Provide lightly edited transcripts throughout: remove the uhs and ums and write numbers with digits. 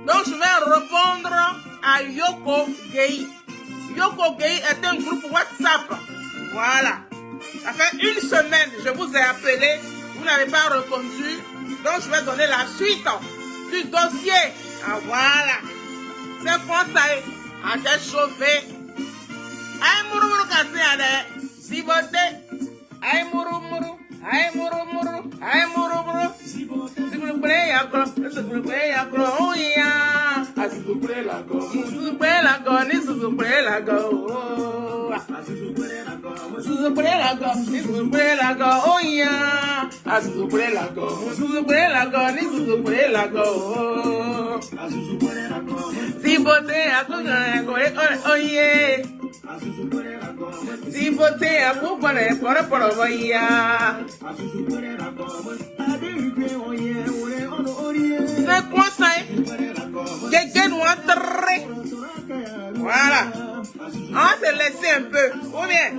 Donc, je vais répondre à Yoko Gei. Yoko Gei est un groupe WhatsApp. Voilà. Ça fait une semaine, je vous ai appelé. Vous n'avez pas répondu. Donc, je vais donner la suite du dossier. Ah, voilà. C'est quoi ça? À t'être chauffé. Aïe, mourou, mourou, cassé, allez. Si voté. Aïe, mourou, mourou. Aïe, mourou, mourou. Aïe, mourou, mourou. Si vous plaît, y'a quoi? Si vous plaît, y'a quoi? Oh, yeah. Ah, si vous plaît, la go. Si vous plaît, la go. Si vous plaît, la go. Si vous plaît, la go. Si vous plaît, la go. Si vous plaît, la go. Oh, yeah. Ah, si vous plaît, la go. Si vous plaît, la go. Si vous plaît, la go. Ah, si vous plaît, la go. Si beauté, à tout, oh, yeah. Si beauté, à vous, pour voya. C'est quoi ça? Quelqu'un doit entrer. Voilà. On va se laisser un peu. Ou bien?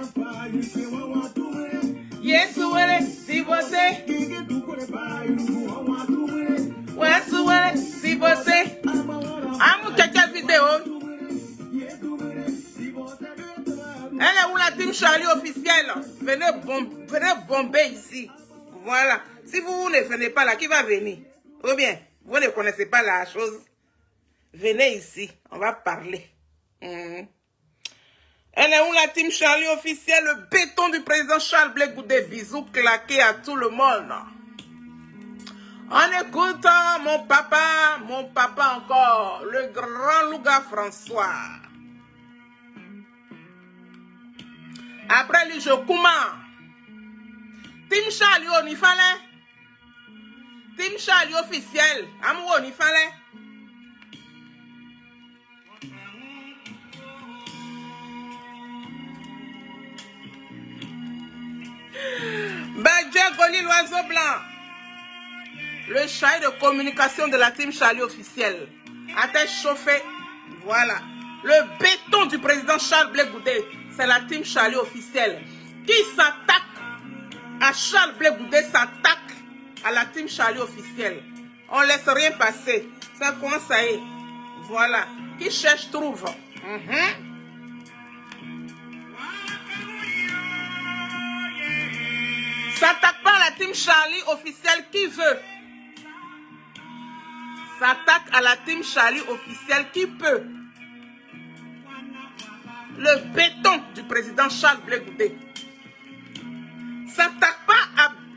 Yes, si beauté. Ouais, si beauté. Amou quelqu'un vidéo. Elle est où la team Charlie officielle? Venez bomber ici. Voilà. Si vous ne venez pas là, qui va venir? Ou bien, vous ne connaissez pas la chose? Venez ici, on va parler. Elle est où la team Charlie officielle? Le béton du président Charles Blé Goudé. Bisous claqués à tout le monde. On écoute mon papa encore, le grand Louga François. Après lui, je commence. Team Charlie, on y fallait. Team Charlie officiel. Amour, on y fallait. Badja Goli, l'oiseau blanc. Le chai de communication de la team Charlie officielle. A tête chauffée. Voilà. Le béton du président Charles Blé Goudé. C'est la team Charlie officielle. Qui s'attaque à Charles Blé Goudé s'attaque à la team Charlie officielle. On ne laisse rien passer. Ça commence à y. Voilà. Qui cherche trouve. S'attaque pas à la team Charlie officielle qui veut. S'attaque à la team Charlie officielle qui peut. Le béton du président Charles Blé Goudé. S'attaque pas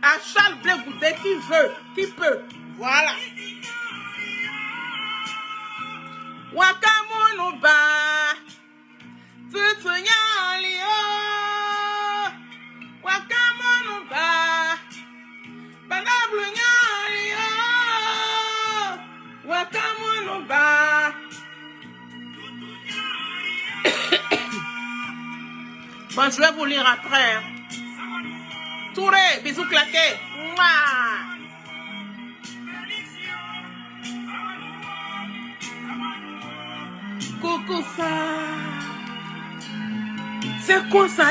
à Charles Blé Goudé qui veut, qui peut. Voilà. Wakamonuba. Tutunyalio. Wakamonuba. Banablunyalio. Wakamonuba. Bon, je vais vous lire après. Hein. Touré, bisous claqués. Mouah. Coucou ça. C'est quoi ça?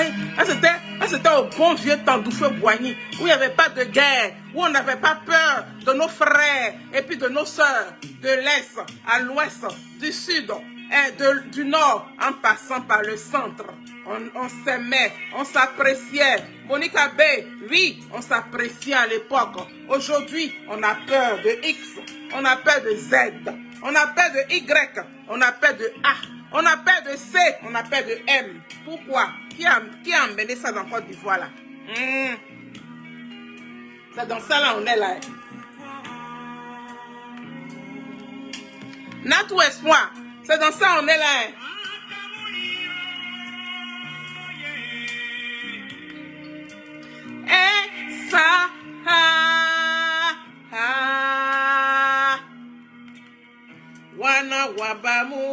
C'était au bon vieux temps d'Oufeu-Boigny, où il n'y avait pas de guerre, où on n'avait pas peur de nos frères et puis de nos sœurs, de l'Est à l'Ouest, du Sud et du Nord, en passant par le centre. On s'aimait, on s'appréciait. Monica B, oui, on s'appréciait à l'époque. Aujourd'hui, on a peur de X, on a peur de Z, on a peur de Y, on a peur de A, on a peur de C, on a peur de M. Pourquoi? Qui a emmené ça dans Côte d'Ivoire là? C'est dans ça là, on est là. N'a tout espoir. C'est dans ça, on est là. Et ça, wana wabamu,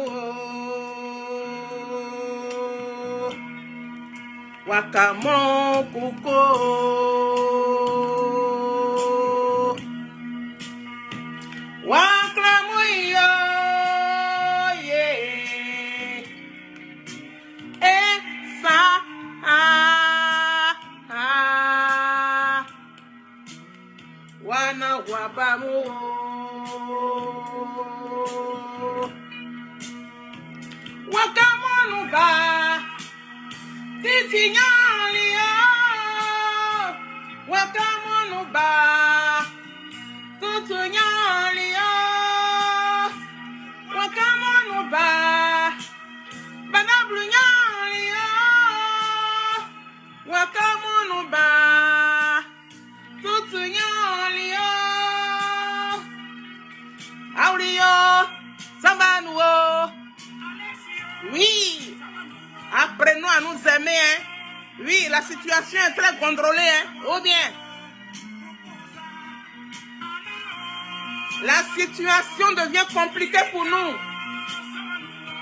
wakamo kuko, waklamu yo, yeah. Et ça, wana wabamu, Signalio, Wakamonuba, Tutunyalio, Wakamonuba, Banablunyalio, Wakamonuba, Tutunyalio, Aulio, Sambanuo. Oui, apprenons à nous aimer. Hein. Oui, la situation est très contrôlée. Hein. Ou bien, la situation devient compliquée pour nous.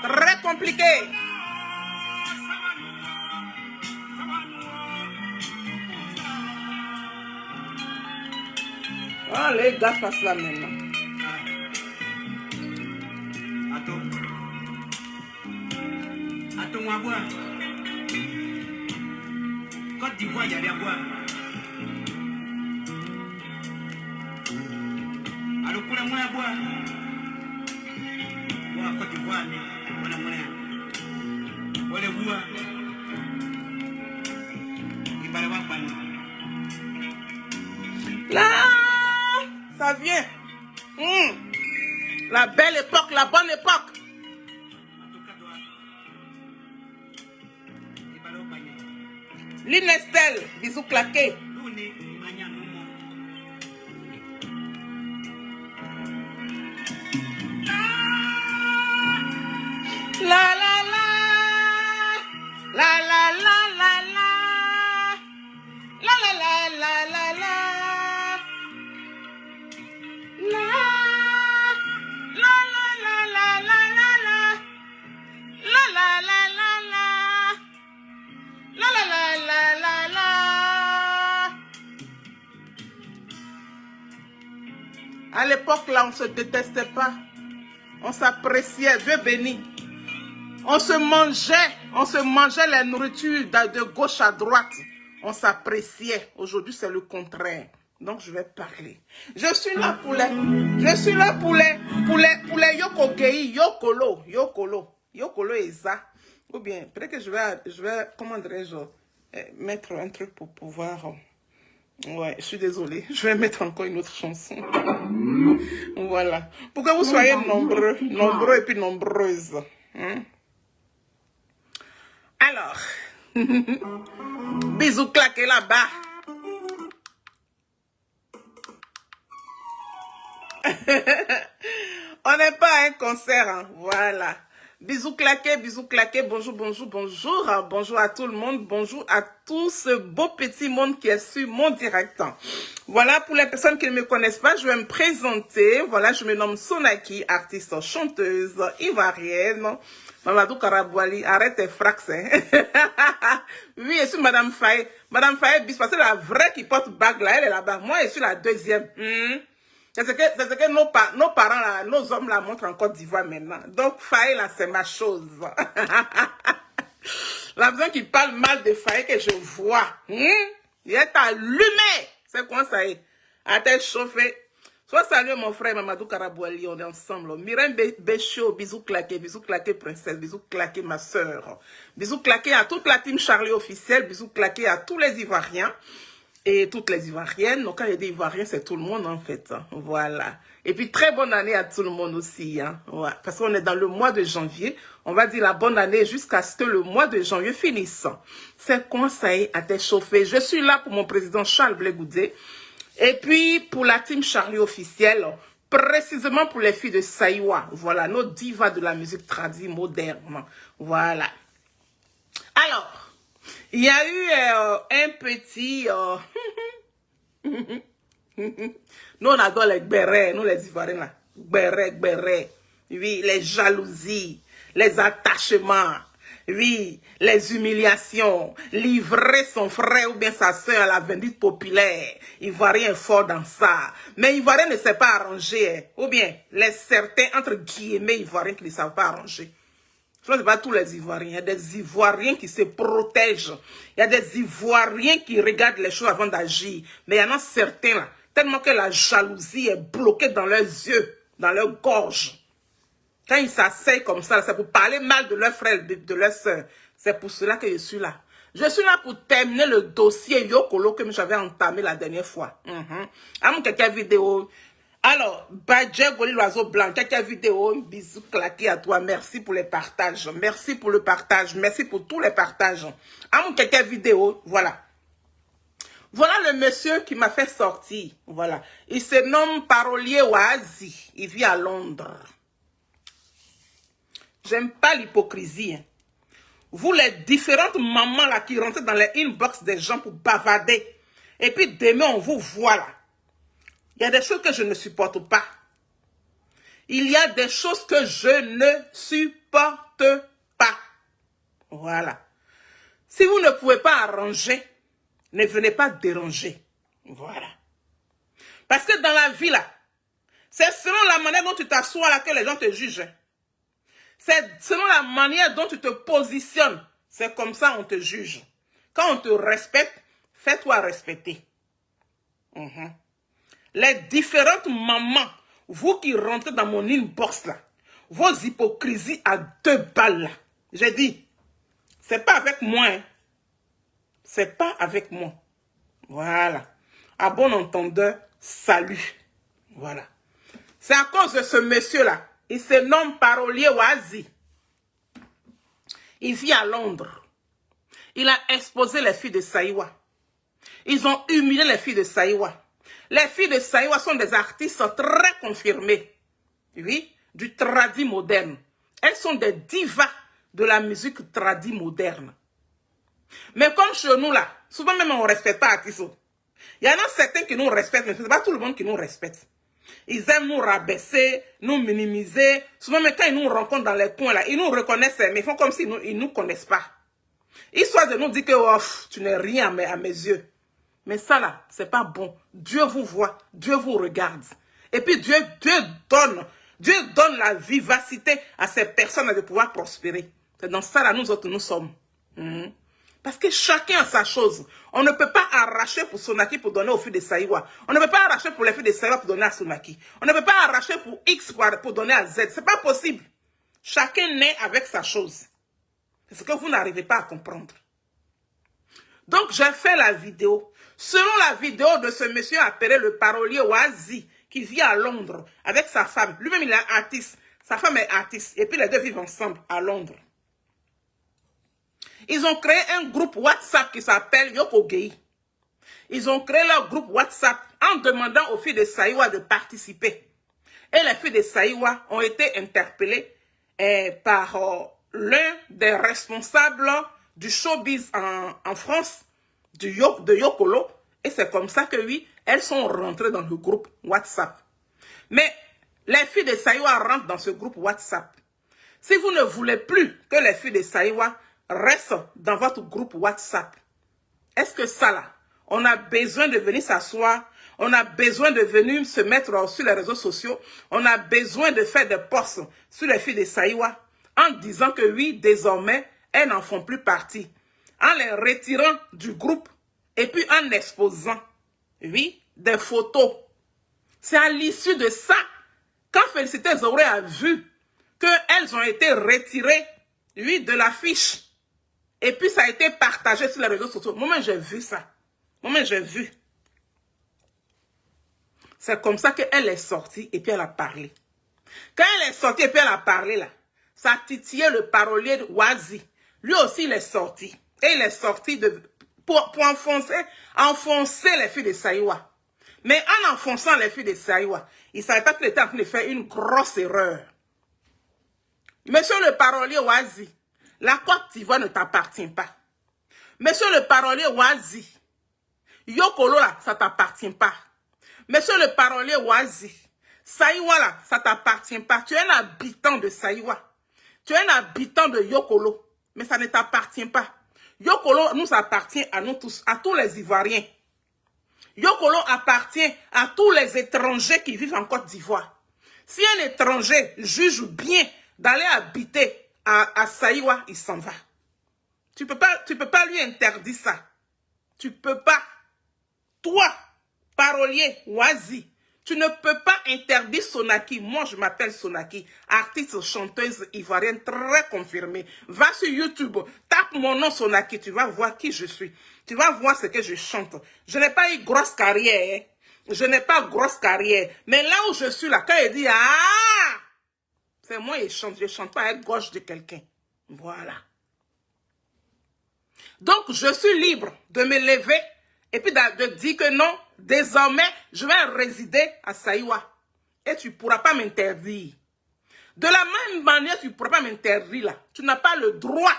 Très compliquée. Ah, les gars fassent la maintenant. À boire. Côte d'Ivoire, il y avait à boire. Alors, pour la moins à boire. Boire Côte d'Ivoire, on a moins. On les boire. Il va l'avoir pas. Là, ça vient. La belle époque, la bonne époque. L'Inestel, bisous claqués. La la la, la la la la la, la la la la la la, la la la la la la la, la la la la la. La la la la la la. À l'époque là, on se détestait pas. On s'appréciait, Dieu béni. On se mangeait la nourriture de gauche à droite. On s'appréciait. Aujourd'hui, c'est le contraire. Donc, je vais parler. Je suis là pour les Yoko Gei, Yokolo et ça. Ou bien, peut-être que je vais, comment dirais-je, mettre un truc pour pouvoir... Ouais, je suis désolée. Je vais mettre encore une autre chanson. Voilà. Pour que vous soyez nombreux et puis nombreuses. Hein? Alors, bisous claqués là-bas. On n'est pas à un concert, hein. Voilà. Bisous claqués, bonjour, bonjour, bonjour. Bonjour à tout le monde, bonjour à tout ce beau petit monde qui est sur mon direct. Voilà, pour les personnes qui ne me connaissent pas, je vais me présenter. Voilà, je me nomme Sonaki, artiste chanteuse ivoirienne. Mamadou Karabouali, arrête tes frax. Hein. Oui, je suis Madame Faye. Madame Faye, parce que la vraie qui porte bague là, elle est là-bas. Moi, je suis la deuxième. C'est ce que nos parents, là, nos hommes la montrent en Côte d'Ivoire maintenant. Donc, Faye, là, c'est ma chose. La personne qui parle mal de Faye que je vois. Il est allumé. C'est quoi ça est? À tête chauffée. Soit salut mon frère Mamadou Karabouali, on est ensemble. Mireille Béchot, bisous claqués, princesse, bisous claqués ma soeur. Bisous claqués à toute la team Charlie officielle, bisous claqués à tous les Ivoiriens. Et toutes les Ivoiriennes, donc quand il y a des Ivoiriens, c'est tout le monde en fait. Hein. Voilà. Et puis très bonne année à tout le monde aussi. Hein. Ouais. Parce qu'on est dans le mois de janvier. On va dire la bonne année jusqu'à ce que le mois de janvier finisse. C'est conseil à t'échauffer. Je suis là pour mon président Charles Blé Goudé. Et puis pour la team Charlie officielle, précisément pour les filles de Saïwa. Voilà, nos divas de la musique tradie moderne. Voilà. Alors. Il y a eu un petit... Nous, on adore les gbérés, nous les Ivoiriens, là. Gbéré. Oui, les jalousies, les attachements. Oui, les humiliations. Livrer son frère ou bien sa soeur à la vendite populaire. Ivoirien est fort dans ça. Mais Ivoirien ne sait pas arranger. Hein. Ou bien, les certains, entre guillemets, Ivoiriens qui ne savent pas arranger. Ce n'est pas tous les Ivoiriens. Il y a des Ivoiriens qui se protègent. Il y a des Ivoiriens qui regardent les choses avant d'agir. Mais il y en a certains là, tellement que la jalousie est bloquée dans leurs yeux, dans leur gorge. Quand ils s'asseyent comme ça, c'est pour parler mal de leurs frères, de leurs soeurs. C'est pour cela que je suis là. Je suis là pour terminer le dossier Yokolo que j'avais entamé la dernière fois. Quelqu'un vidéo. Alors, Badje Goli l'oiseau blanc, quelqu'un vidéo, bisous claqué à toi. Merci pour les partages. Merci pour le partage. Merci pour tous les partages. Quelqu'un vidéo, voilà. Voilà le monsieur qui m'a fait sortir. Voilà. Il se nomme Parolier Oazi. Il vit à Londres. J'aime pas l'hypocrisie. Hein. Vous, les différentes mamans là qui rentrent dans les inbox des gens pour bavarder. Et puis demain, on vous voit là. Il y a des choses que je ne supporte pas. Il y a des choses que je ne supporte pas. Voilà. Si vous ne pouvez pas arranger, ne venez pas déranger. Voilà. Parce que dans la vie là, c'est selon la manière dont tu t'assois là que les gens te jugent. C'est selon la manière dont tu te positionnes. C'est comme ça on te juge. Quand on te respecte, fais-toi respecter. Les différentes mamans, vous qui rentrez dans mon inbox là, vos hypocrisies à 2 balles là, j'ai dit, c'est pas avec moi. Hein. C'est pas avec moi. Voilà. À bon entendeur, salut. Voilà. C'est à cause de ce monsieur là. Il se nomme Parolier Oazi. Il vit à Londres. Il a exposé les filles de Saïwa. Ils ont humilié les filles de Saïwa. Les filles de Saïwa sont des artistes très confirmés. Oui, du tradi moderne. Elles sont des divas de la musique tradi moderne. Mais comme chez nous là, souvent même on ne respecte pas Atiso. Il y en a certains qui nous respectent, mais ce n'est pas tout le monde qui nous respecte. Ils aiment nous rabaisser, nous minimiser. Souvent, mais quand ils nous rencontrent dans les coins, là, ils nous reconnaissent, mais ils font comme s'ils ne nous connaissent pas. Histoire de nous dire que oh, tu n'es rien à mes yeux. Mais ça, là, c'est pas bon. Dieu vous voit, Dieu vous regarde. Et puis, Dieu donne la vivacité à ces personnes de pouvoir prospérer. C'est dans ça, là, nous autres, nous sommes. Parce que chacun a sa chose. On ne peut pas arracher pour Sonaki pour donner aux filles de Saïwa. On ne peut pas arracher pour les filles de Saïwa pour donner à Sonaki. On ne peut pas arracher pour X pour donner à Z. C'est pas possible. Chacun naît avec sa chose. C'est ce que vous n'arrivez pas à comprendre. Donc, j'ai fait la vidéo. Selon la vidéo de ce monsieur appelé le Parolier Oazi, qui vit à Londres avec sa femme. Lui-même, il est artiste. Sa femme est artiste. Et puis, les deux vivent ensemble à Londres. Ils ont créé un groupe WhatsApp qui s'appelle Yoko Gei. Ils ont créé leur groupe WhatsApp en demandant aux filles de Saïwa de participer. Et les filles de Saïwa ont été interpellées par l'un des responsables du showbiz en France, de Yokolo. Et c'est comme ça que oui, elles sont rentrées dans le groupe WhatsApp. Mais les filles de Saïwa rentrent dans ce groupe WhatsApp. Si vous ne voulez plus que les filles de Saïwa restent dans votre groupe WhatsApp, est-ce que ça là, on a besoin de venir s'asseoir, on a besoin de venir se mettre sur les réseaux sociaux, on a besoin de faire des posts sur les filles de Saïwa en disant que oui, désormais, elles n'en font plus partie, en les retirant du groupe et puis en exposant, oui, des photos. C'est à l'issue de ça, quand Félicité Zoré a vu qu'elles ont été retirées, oui, de l'affiche, et puis ça a été partagé sur les réseaux sociaux. Moi-même, j'ai vu ça. Moi-même, j'ai vu. C'est comme ça qu'elle est sortie et puis elle a parlé. Quand elle est sortie et puis elle a parlé, là, ça a titillé le parolier de Oazi. Lui aussi, il est sorti. Et il est sorti pour enfoncer les filles de Saïwa. Mais en enfonçant les filles de Saïwa, il ne savait pas qu'il était en train de faire une grosse erreur. Monsieur le parolier Oazi, la Côte d'Ivoire ne t'appartient pas. Monsieur le parolier Oazi, Yokolo là, ça t'appartient pas. Monsieur le parolier Oazi, Saïwa là, ça t'appartient pas. Tu es un habitant de Saïwa. Tu es un habitant de Yokolo, mais ça ne t'appartient pas. Yokolo nous appartient à nous tous, à tous les Ivoiriens. Yokolo appartient à tous les étrangers qui vivent en Côte d'Ivoire. Si un étranger juge bien d'aller habiter à Saïwa, il s'en va. Tu peux pas lui interdire ça. Tu peux pas. Toi, parolier Oazi, Tu ne peux pas interdire Sonaki. Moi, je m'appelle Sonaki, artiste, chanteuse ivoirienne très confirmée. Va sur YouTube, tape mon nom Sonaki, tu vas voir qui je suis. Tu vas voir ce que je chante. Je n'ai pas eu grosse carrière. Hein. Je n'ai pas grosse carrière. Mais là où je suis, là, quand il dit « Ah !» c'est moi qui chante. Je ne chante pas à gauche de quelqu'un. Voilà. Donc, je suis libre de me lever et puis de dire que non, désormais, je vais résider à Saïwa. Et tu ne pourras pas m'interdire. De la même manière, tu ne pourras pas m'interdire là. Tu n'as pas le droit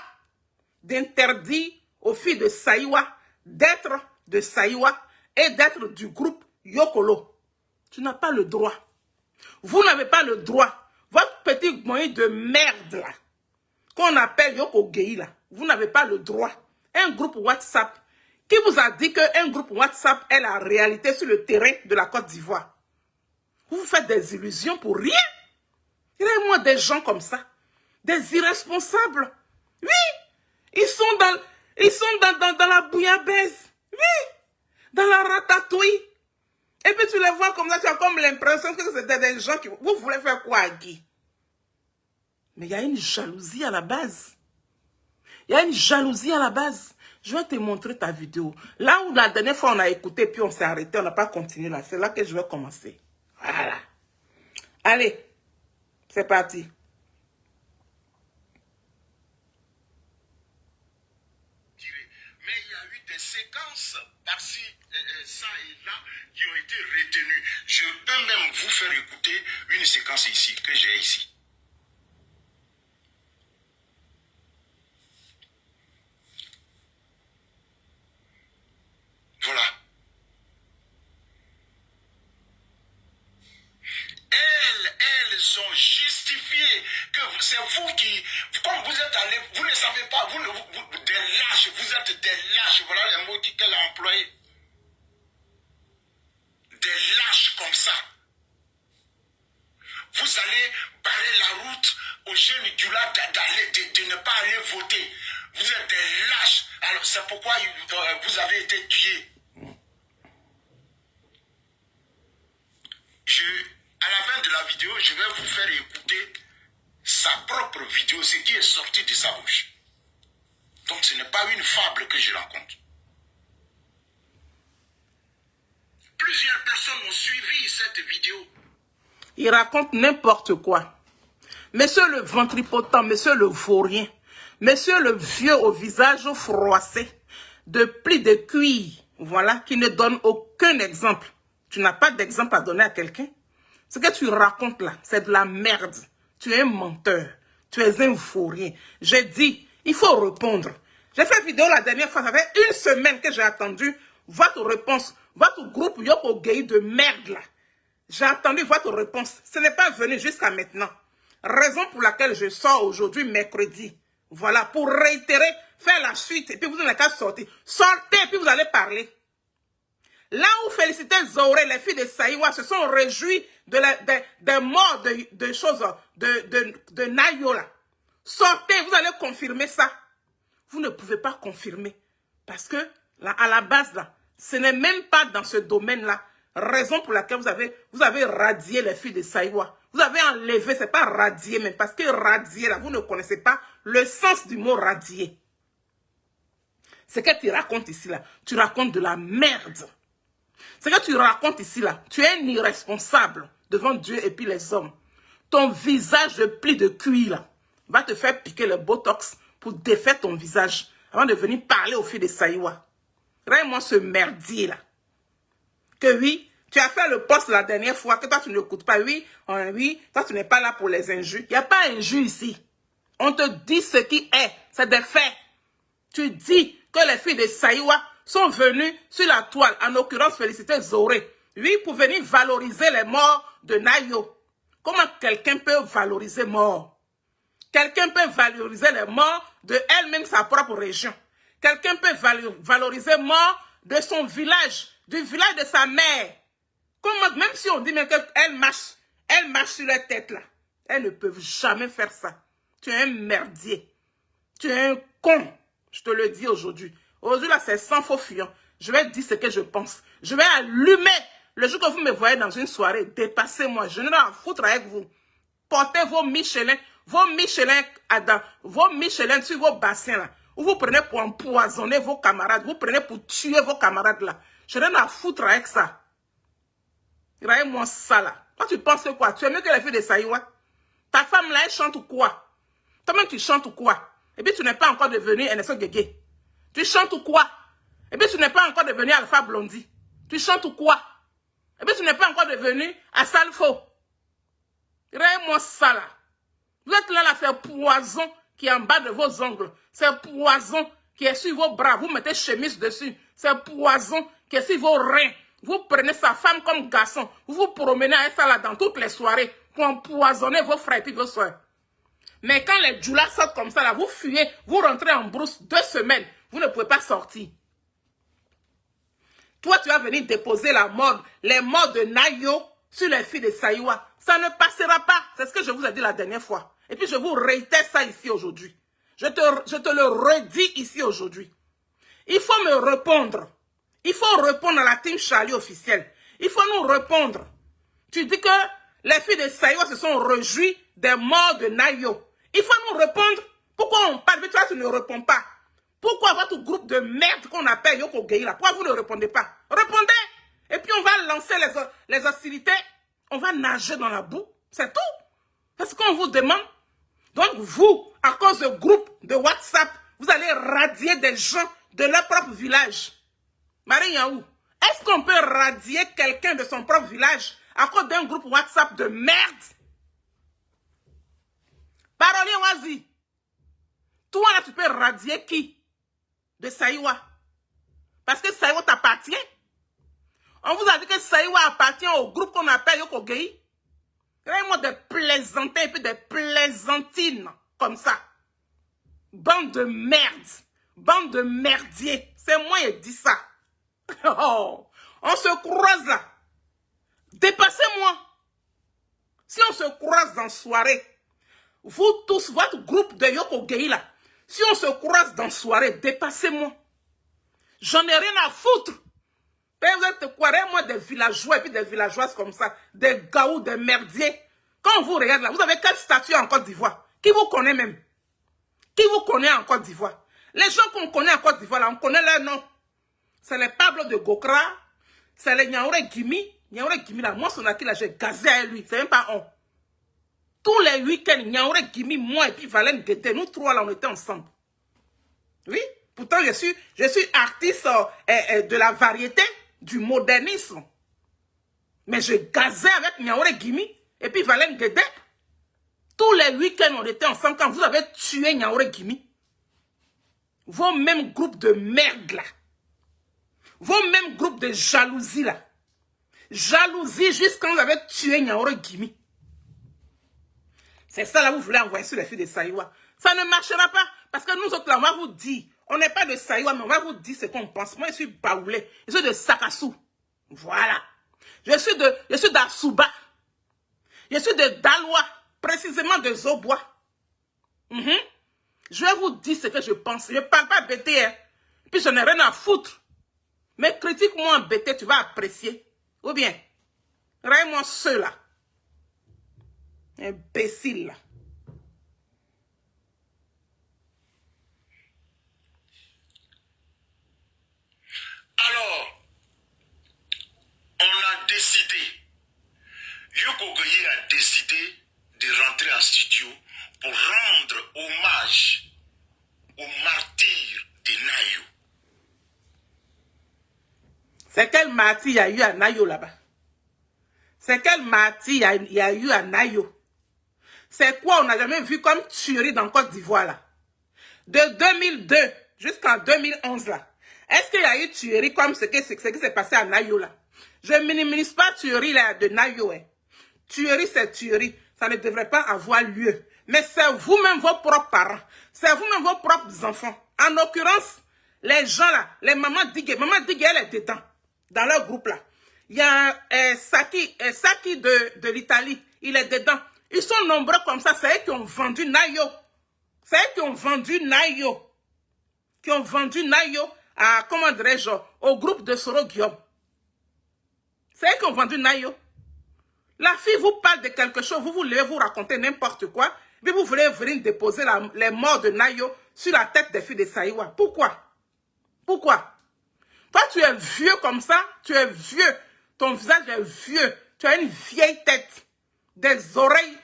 d'interdire aux filles de Saïwa d'être de Saïwa et d'être du groupe Yokolo. Tu n'as pas le droit. Vous n'avez pas le droit. Votre petit moyen de merde là, qu'on appelle Yoko Gei là, vous n'avez pas le droit. Un groupe WhatsApp, qui vous a dit qu'un groupe WhatsApp est la réalité sur le terrain de la Côte d'Ivoire? Vous vous faites des illusions pour rien. Il y a moins des gens comme ça, des irresponsables. Oui, ils sont dans la bouillabaisse. Oui, dans la ratatouille. Et puis tu les vois comme ça, tu as comme l'impression que c'était des gens qui... Vous voulez faire quoi à Guy? Mais il y a une jalousie à la base. Il y a une jalousie à la base. Je vais te montrer ta vidéo. Là où la dernière fois on a écouté, puis on s'est arrêté, on n'a pas continué là. C'est là que je vais commencer. Voilà. Allez, c'est parti. Mais il y a eu des séquences par-ci, ça et là, qui ont été retenues. Je peux même vous faire écouter une séquence ici, que j'ai ici. Voilà. Elles ont justifié que c'est vous qui, comme vous êtes allés, vous ne savez pas, des lâches, vous êtes des lâches, voilà les mots qu'elle a employés. Des lâches comme ça. Vous allez barrer la route aux jeunes du là de ne pas aller voter. Vous êtes des lâches. Alors c'est pourquoi vous avez été tués. À la fin de la vidéo, je vais vous faire écouter sa propre vidéo, ce qui est sorti de sa bouche. Donc ce n'est pas une fable que je raconte. Plusieurs personnes ont suivi cette vidéo. Il raconte n'importe quoi. Monsieur le ventripotent, monsieur le vaurien, monsieur le vieux au visage froissé, de plis de cuir, voilà, qui ne donne aucun exemple. Tu n'as pas d'exemple à donner à quelqu'un. Ce que tu racontes là, c'est de la merde. Tu es un menteur. Tu es un vaurien. J'ai dit, il faut répondre. J'ai fait vidéo la dernière fois, ça fait une semaine que j'ai attendu votre réponse. Votre groupe Yoko Gei de merde là. J'ai attendu votre réponse. Ce n'est pas venu jusqu'à maintenant. Raison pour laquelle je sors aujourd'hui, mercredi. Voilà, pour réitérer, faire la suite. Et puis vous n'avez qu'à sortir. Sortez et puis vous allez parler. Là où félicité Zoré, les filles de Saïwa se sont réjouies des morts de choses, de Nayola. Sortez, vous allez confirmer ça. Vous ne pouvez pas confirmer. Parce que, là, à la base, là, ce n'est même pas dans ce domaine-là. Raison pour laquelle vous avez radié les filles de Saïwa. Vous avez enlevé, c'est pas radier même. Parce que radier, là, vous ne connaissez pas le sens du mot radier. Ce que tu racontes ici, là, tu racontes de la merde. Ce que tu racontes ici, là, tu es un irresponsable devant Dieu et puis les hommes. Ton visage de pli de cuir, là, va te faire piquer le botox pour défaire ton visage avant de venir parler aux filles de Saïwa. Regarde-moi ce merdier, là. Que oui, tu as fait le poste la dernière fois, que toi tu ne l'écoutes pas. Oui, oui, toi tu n'es pas là pour les injures. Il n'y a pas injure ici. On te dit ce qui est, c'est des faits. Tu dis que les filles de Saïwa sont venues sur la toile, en l'occurrence Félicité Zoré, oui, pour venir valoriser les morts de Nayo. Comment quelqu'un peut valoriser mort? Quelqu'un peut valoriser les morts de elle-même, sa propre région. Quelqu'un peut valoriser mort de son village, du village de sa mère. Comment, même si on dit qu'elle marche sur la tête là, elles ne peuvent jamais faire ça. Tu es un merdier. Tu es un con. Je te le dis aujourd'hui. Aujourd'hui là, c'est sans faux fuyant. Je vais dire ce que je pense. Je vais allumer Le jour que vous me voyez dans une soirée, dépassez-moi. Je n'ai rien à foutre avec vous. Portez vos Michelin sur vos bassins là. Vous prenez pour empoisonner vos camarades. Vous prenez pour tuer vos camarades là. Je n'ai rien à foutre avec ça. Regardez-moi ça là. Toi, tu penses quoi? Tu es mieux que les filles de Saïwa? Ta femme là, elle chante ou quoi? Toi-même, tu chantes ou quoi? Et puis, tu n'es pas encore devenu NSO Guégué. Tu chantes ou quoi? Et puis, tu n'es pas encore devenu Alpha Blondie. Tu chantes ou quoi? Et puis, tu n'es pas encore devenu Asalfo. Regardez-moi ça là. Vous êtes là, c'est poison qui est en bas de vos ongles. C'est poison qui est sur vos bras. Vous mettez chemise dessus. C'est poison qui est sur vos reins. Vous prenez sa femme comme garçon. Vous vous promenez avec ça là dans toutes les soirées pour empoisonner vos frères et puis vos soeurs. Mais quand les djoulas sortent comme ça là, vous fuyez, vous rentrez en brousse 2 semaines. Vous ne pouvez pas sortir. Toi, tu vas venir déposer les morts de Nayo sur les filles de Saïwa. Ça ne passera pas. C'est ce que je vous ai dit la dernière fois. Et puis je vous réitère ça ici aujourd'hui. Je te le redis ici aujourd'hui. Il faut me répondre. Il faut répondre à la team Charlie officielle. Il faut nous répondre. Tu dis que les filles de Saïwa se sont réjouies des morts de Nayo. Il faut nous répondre. Pourquoi on parle? Mais toi, tu ne réponds pas. Pourquoi votre groupe de merde qu'on appelle Yoko Gueye là? Pourquoi vous ne répondez pas? Répondez. Et puis on va lancer les hostilités. On va nager dans la boue. C'est tout. C'est ce qu'on vous demande. Donc vous, à cause de groupe de WhatsApp, vous allez radier des gens de leur propre village. Marie Yaou, est-ce qu'on peut radier quelqu'un de son propre village à cause d'un groupe WhatsApp de merde? Parolier Wazi, toi là tu peux radier qui? De Saïwa. Parce que Saïwa t'appartient. On vous a dit que Saïwa appartient au groupe qu'on appelle Yoko Gueye. Regardez-moi des plaisantins et puis des plaisantines comme ça. Bande de merde. Bande de merdiers. C'est moi qui dis ça. Oh, on se croise là. Dépassez-moi. Si on se croise dans soirée, vous tous, votre groupe de Yoko Gueye là, si on se croise dans soirée, dépassez-moi. J'en ai rien à foutre. Vous êtes quoi? Moi, des villageois et puis des villageoises comme ça, des gaous, des merdiers. Quand on vous regarde là, vous avez quel statut en Côte d'Ivoire? Qui vous connaît même? Qui vous connaît en Côte d'Ivoire? Les gens qu'on connaît en Côte d'Ivoire là, on connaît leur nom. C'est les Pablo de Gokra, c'est les Nyaoure Gimi. Nyaoure Gimi là, moi son acquis là, j'ai gazé à lui, c'est même pas on. Tous les week-ends, Nyaoure Gimi, moi et puis Valène Guété, nous trois là, on était ensemble. Oui, pourtant je suis artiste de la variété, du modernisme. Mais je gazais avec Nyaoure Gimi et puis Valène Guété. Tous les week-ends, on était ensemble quand vous avez tué Nyaoure Gimi. Vos mêmes groupes de merde là. Vos mêmes groupes de jalousie là. Jalousie jusqu'à quand vous avez tué Nyaoure Gimi. C'est ça là, vous voulez envoyer sur les filles de Saïwa. Ça ne marchera pas. Parce que nous autres là, on va vous dire. On n'est pas de Saïwa, mais on va vous dire ce qu'on pense. Moi, je suis Baoulé. Je suis de Sakassou. Voilà. Je suis d'Assouba. Je suis de Daloa. Précisément de Zobois. Je vais vous dire ce que je pense. Je ne parle pas bêté. Hein. Puis je n'ai rien à foutre. Mais critique-moi en bêté, tu vas apprécier. Ou bien, rends-moi ceux-là. Imbécile là. Alors, on a décidé, Yoko Gueye a décidé de rentrer en studio pour rendre hommage aux martyrs de Nayo. C'est quel martyr il y a eu à Nayo là-bas? C'est quel martyr il y a eu à Nayo? C'est quoi on n'a jamais vu comme tuerie dans Côte d'Ivoire là? De 2002 jusqu'en 2011 là. Est-ce qu'il y a eu tuerie comme ce qui s'est passé à Nayo là? Je ne minimise pas tuerie là de Nayo. Hein. Tuerie c'est tuerie. Ça ne devrait pas avoir lieu. Mais c'est vous-même vos propres parents. C'est vous-même vos propres enfants. En l'occurrence, les gens là, les mamans Digue. Maman Digue elle est dedans. Dans leur groupe là. Il y a Saki de l'Italie. Il est dedans. Ils sont nombreux comme ça. C'est eux qui ont vendu Nayo. C'est eux qui ont vendu Nayo. Qui ont vendu Nayo à, comment dirais-je, au groupe de Soro Guillaume. C'est eux qui ont vendu Nayo. La fille vous parle de quelque chose, vous voulez vous raconter n'importe quoi, puis vous voulez venir déposer les morts de Nayo sur la tête des filles de Saïwa. Pourquoi? Pourquoi? Toi, tu es vieux comme ça, tu es vieux. Ton visage est vieux. Tu as une vieille tête. Des oreilles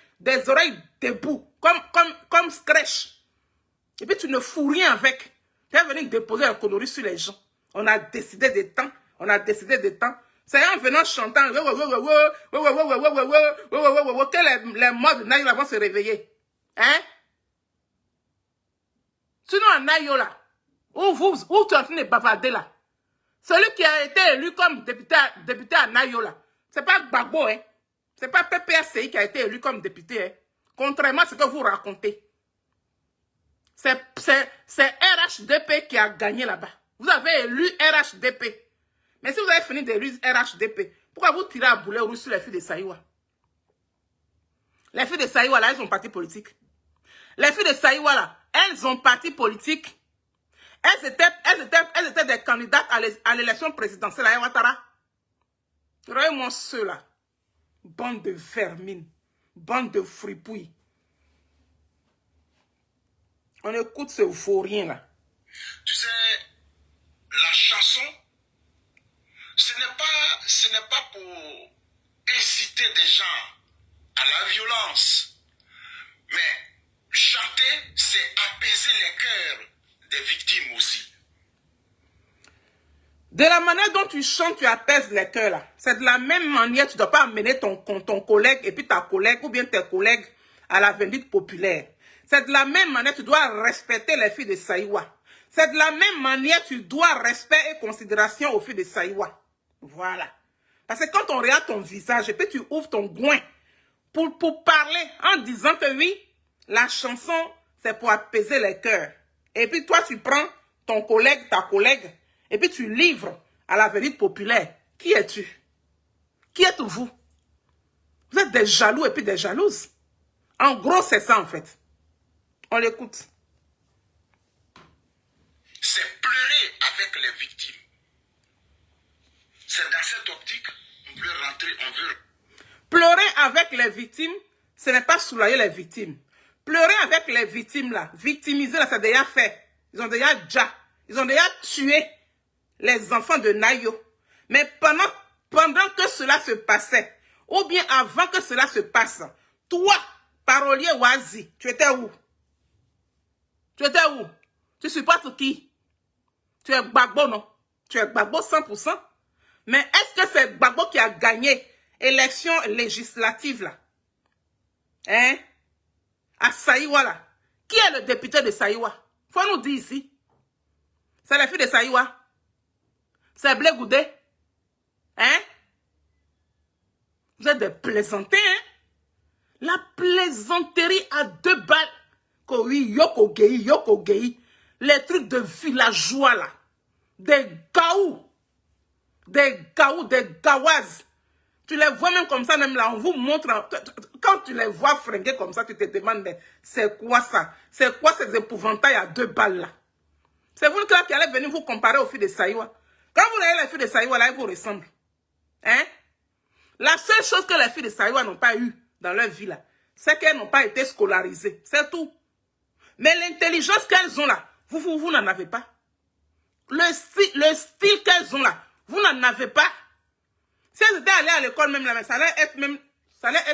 debout, comme Scratch. Et puis tu ne fous rien avec. Tu es venu déposer un connerie sur les gens. On a décidé des temps. On a décidé des temps. C'est en venant chantant que les morts de Nayo vont se réveiller. Hein? Sinon, à Nayo là, où tu es en train de bavarder là, celui qui a été élu comme député à Nayo là, c'est pas Gbagbo, hein? C'est pas PPRCI qui a été élu comme député, hein? Contrairement à ce que vous racontez. C'est RHDP qui a gagné là-bas. Vous avez élu RHDP. Mais si vous avez fini d'élu RHDP, pourquoi vous tirez à boulet rouge sur les filles de Saïwa? Les filles de Saïwa, là, elles ont parti politique. Les filles de Saïwa, là, elles ont parti politique. Elles étaient des candidates à l'élection présidentielle à Ouattara. Regardez-moi ceux-là. Bande de vermine. Bande de fripouilles. On écoute ce vaurien là. Tu sais, la chanson, ce n'est pas pour inciter des gens à la violence. Mais chanter, c'est apaiser les cœurs des victimes aussi. De la manière dont tu chantes, tu apaises les cœurs là. C'est de la même manière, tu ne dois pas amener ton collègue et puis ta collègue ou bien tes collègues à la vindicte populaire. C'est de la même manière, tu dois respecter les filles de Saïwa. C'est de la même manière, tu dois respect et considération aux filles de Saïwa. Voilà. Parce que quand on regarde ton visage et puis tu ouvres ton goin pour parler en disant que oui, la chanson, c'est pour apaiser les cœurs. Et puis toi, tu prends ton collègue, ta collègue, et puis tu livres à la vindicte populaire. Qui es-tu? Qui êtes-vous? Vous êtes des jaloux et puis des jalouses. En gros, c'est ça en fait. On l'écoute. C'est pleurer avec les victimes. C'est dans cette optique qu'on peut rentrer, on veut. Pleurer avec les victimes, ce n'est pas soulager les victimes. Pleurer avec les victimes là, victimiser là, c'est déjà fait. Ils ont déjà tué les enfants de Nayo. Mais pendant que cela se passait, ou bien avant que cela se passe, toi, parolier Wazi, tu étais où? Tu étais où? Tu supportes qui? Tu es Gbagbo, non? Tu es Gbagbo 100%. Mais est-ce que c'est Gbagbo qui a gagné l'élection législative là? Hein? À Saïwa là. Qui est le député de Saïwa? Faut nous dire ici. C'est la fille de Saïwa. C'est Blé Goudé. Hein? Vous êtes des plaisantins, hein? La plaisanterie à 2 balles. Oui, yoko gay. Les trucs de villageois là. Des gaous. Des gawazes. Tu les vois même comme ça, même là, on vous montre. Quand tu les vois fringuer comme ça, tu te demandes, c'est quoi ça? C'est quoi ces épouvantails à 2 balles là? C'est vous là qui allez venir vous comparer aux filles de Saïwa. Quand vous voyez les filles de Saïwa là, elles vous ressemblent. Hein? La seule chose que les filles de Saïwa n'ont pas eu dans leur vie là, c'est qu'elles n'ont pas été scolarisées. C'est tout. Mais l'intelligence qu'elles ont là, vous n'en avez pas. Le style qu'elles ont là, vous n'en avez pas. Si elles étaient allées à l'école même là, ça allait être même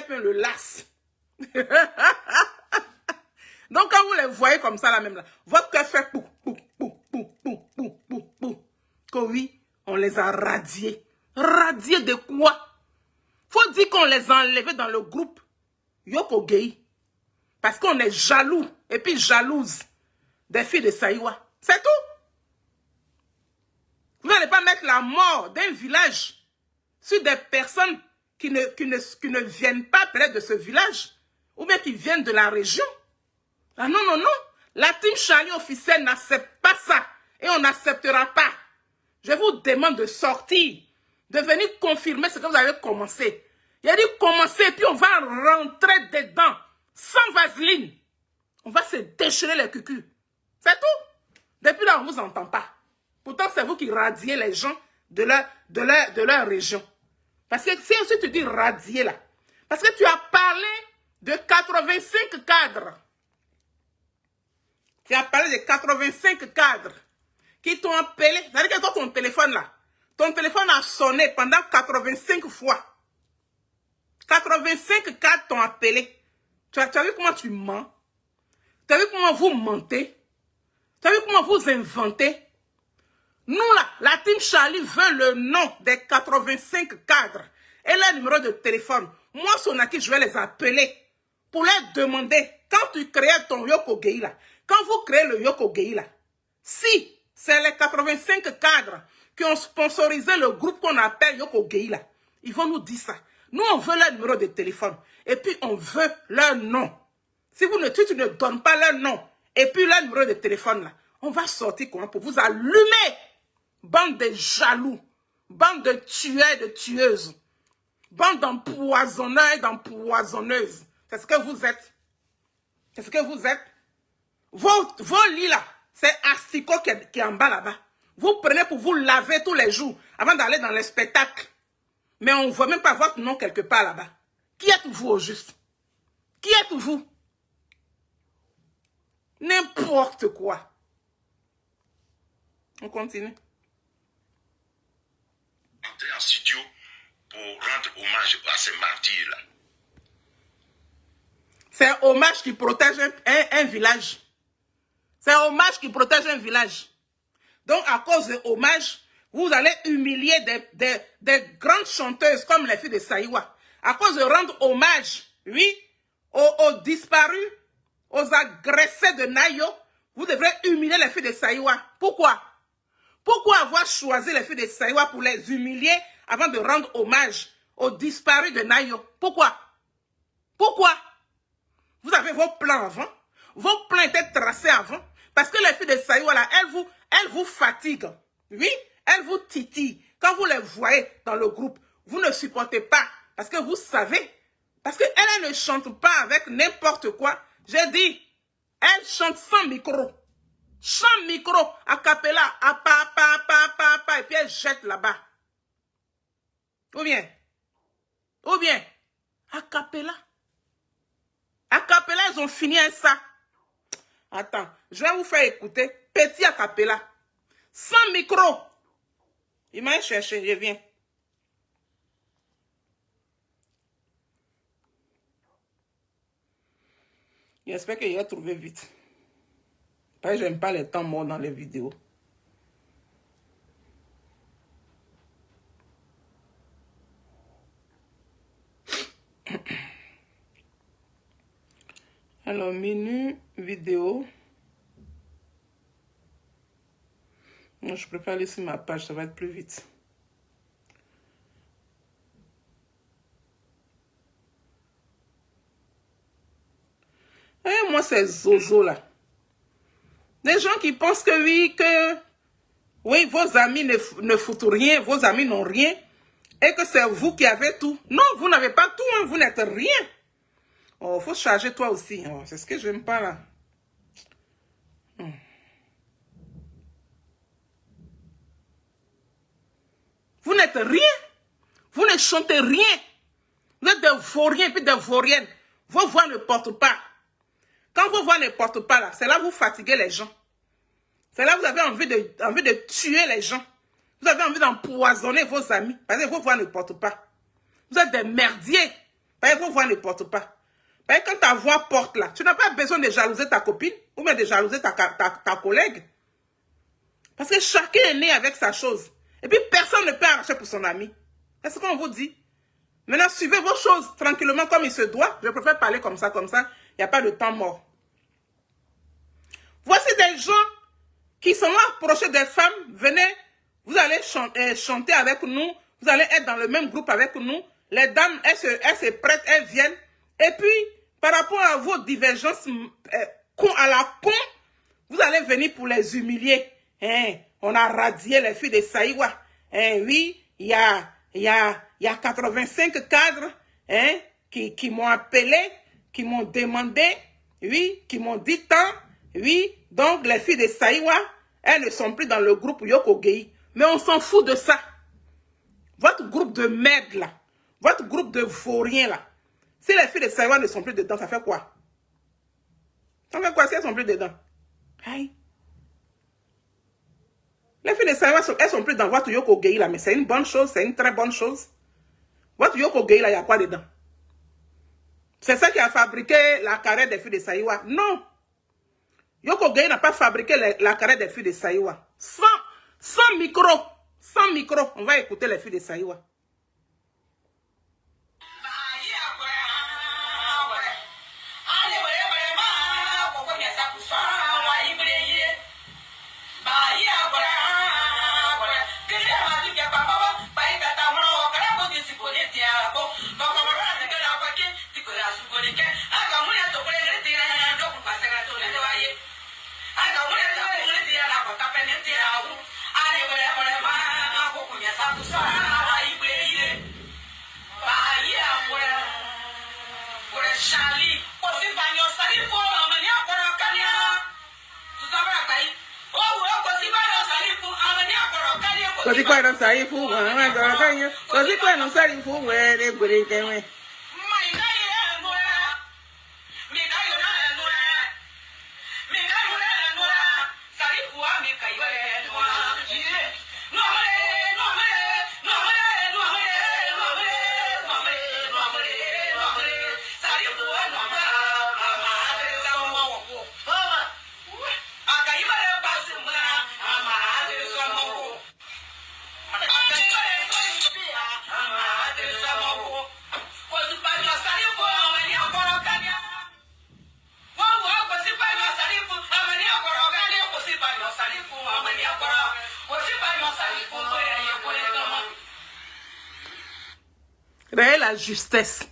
le las. Donc quand vous les voyez comme ça là même là, votre cœur fait pou. Que oui, on les a radiés. Radiés de quoi? Faut dire qu'on les a enlevés dans le groupe Yoko Gay. Parce qu'on est jaloux et puis jalouse des filles de Saïwa. C'est tout. Vous n'allez pas mettre la mort d'un village sur des personnes qui ne viennent pas peut-être de ce village ou bien qui viennent de la région. Ah non. La team Charlie officielle n'accepte pas ça et on n'acceptera pas. Je vous demande de sortir, de venir confirmer ce que vous avez commencé. Il a dit commencer et puis on va rentrer dedans sans vaseline. On va se déchirer les cucus. C'est tout. Depuis là, on ne vous entend pas. Pourtant, c'est vous qui radiez les gens de leur région. Parce que si ensuite tu dis radier là, parce que tu as parlé de 85 cadres. Tu as parlé de 85 cadres qui t'ont appelé. C'est-à-dire que toi, ton téléphone là, ton téléphone a sonné pendant 85 fois. 85 cadres t'ont appelé. Tu as vu comment tu mens? Tu as vu comment vous mentez? Tu as vu comment vous inventez? Nous là, la team Charlie veut le nom des 85 cadres et leur numéro de téléphone. Moi, Sonaki, je vais les appeler pour leur demander, quand tu crées ton Yoko Gei là, quand vous créez le Yoko Gei là, si c'est les 85 cadres qui ont sponsorisé le groupe qu'on appelle Yoko Gei là, ils vont nous dire ça. Nous, on veut leur numéro de téléphone et puis on veut leur nom. Si tu ne donnes pas leur nom et puis leur numéro de téléphone là, on va sortir comment pour vous allumer. Bande de jaloux, bande de tueurs et de tueuses, bande d'empoisonneurs et d'empoisonneuses. C'est ce que vous êtes. C'est ce que vous êtes. Vos lits là, c'est Asticot qui est en bas là-bas. Vous prenez pour vous laver tous les jours avant d'aller dans les spectacles. Mais on ne voit même pas votre nom quelque part là-bas. Qui êtes-vous au juste? Qui êtes-vous? N'importe quoi. On continue. Entrer en studio pour rendre hommage à ces martyrs-là. C'est un hommage qui protège un village. C'est un hommage qui protège un village. Donc, à cause de hommage, vous allez humilier des grandes chanteuses comme les filles de Saïwa. À cause de rendre hommage, oui, aux disparus, aux agressés de Nayo, vous devrez humilier les filles de Saïwa. Pourquoi? Pourquoi avoir choisi les filles de Saïwa pour les humilier avant de rendre hommage aux disparus de Nayo? Pourquoi? Pourquoi? Vous avez vos plans avant. Vos plans étaient tracés avant. Parce que les filles de Saïwa, là, elles vous fatiguent. Oui, elles vous titillent. Quand vous les voyez dans le groupe, vous ne supportez pas. Parce que vous savez. Parce qu'elles ne chantent pas avec n'importe quoi. J'ai dit, elles chantent sans micro. Chant micro, a cappella, a pa, et puis elle jette là-bas. Ou bien, a cappella. A cappella, ils ont fini un ça. Attends, je vais vous faire écouter. Petit a cappella. Sans micro. Il m'a cherché, je viens. J'espère qu'il a trouvé vite. J'aime pas les temps morts dans les vidéos. Alors, menu vidéo. Je préfère aller sur ma page, ça va être plus vite. Et moi, c'est Zozo là. Des gens qui pensent que oui, vos amis ne foutent rien, vos amis n'ont rien, et que c'est vous qui avez tout. Non, vous n'avez pas tout, hein, vous n'êtes rien. Oh, faut charger toi aussi. Oh, c'est ce que j'aime pas là. Vous n'êtes rien. Vous ne chantez rien. Vous êtes des vauriens et puis des vauriennes. Vos voix ne portent pas. Quand vos voix ne portent pas là, c'est là que vous fatiguez les gens. C'est là que vous avez envie de tuer les gens. Vous avez envie d'empoisonner vos amis. Parce que vos voix ne portent pas. Vous êtes des merdiers. Parce que vos voix ne portent pas. Parce que quand ta voix porte là, tu n'as pas besoin de jalouser ta copine ou même de jalouser ta collègue. Parce que chacun est né avec sa chose. Et puis personne ne peut arracher pour son ami. C'est ce qu'on vous dit. Maintenant, suivez vos choses tranquillement comme il se doit. Je préfère parler comme ça. Il n'y a pas de temps mort. Voici des gens qui sont approchés des femmes. Venez, vous allez chanter avec nous. Vous allez être dans le même groupe avec nous. Les dames, elles se prêtent, elles viennent. Et puis, par rapport à vos divergences à la con, vous allez venir pour les humilier. Hein? On a radié les filles de Saïwa. Hein? Oui, il y a 85 cadres hein, qui m'ont appelé, qui m'ont demandé, oui, qui m'ont dit tant. Oui, donc les filles de Saïwa, elles ne sont plus dans le groupe Yoko Gei. Mais on s'en fout de ça. Votre groupe de merde là. Votre groupe de vauriens là. Si les filles de Saïwa ne sont plus dedans, ça fait quoi? Ça fait quoi si elles sont plus dedans? Aïe. Les filles de Saïwa, elles sont plus dans votre Yoko Gay là, mais c'est une bonne chose, c'est une très bonne chose. Votre Yoko Gay là, il y a quoi dedans? C'est ça qui a fabriqué la carrière des filles de Saïwa? Non. Yoko Gay n'a pas fabriqué la carrière des filles de Saïwa. Sans micro. Sans micro. On va écouter les filles de Saïwa. Così qua non sai fu, così qua non sai fu, Regardez la justesse.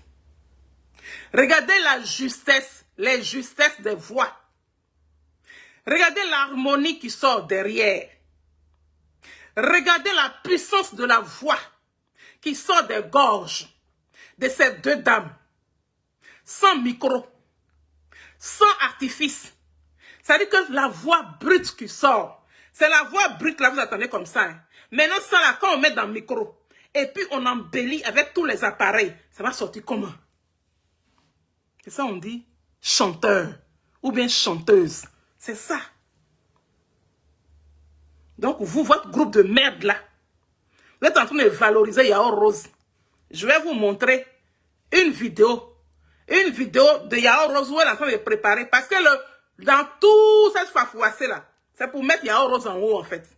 Regardez la justesse, les justesses des voix. Regardez l'harmonie qui sort derrière. Regardez la puissance de la voix qui sort des gorges de ces deux dames. Sans micro, sans artifice. C'est-à-dire que la voix brute qui sort, c'est la voix brute là, vous attendez comme ça. Hein. Maintenant, ça là, quand on met dans le micro, et puis on embellit avec tous les appareils, ça va sortir comment? C'est ça on dit chanteur ou bien chanteuse. C'est ça. Donc vous, votre groupe de merde là, vous êtes en train de valoriser Yao Rose. Je vais vous montrer une vidéo de Yao Rose où elle est en train de préparer. Parce que dans tout cette fafouassée là, c'est pour mettre Yao Rose en haut en fait.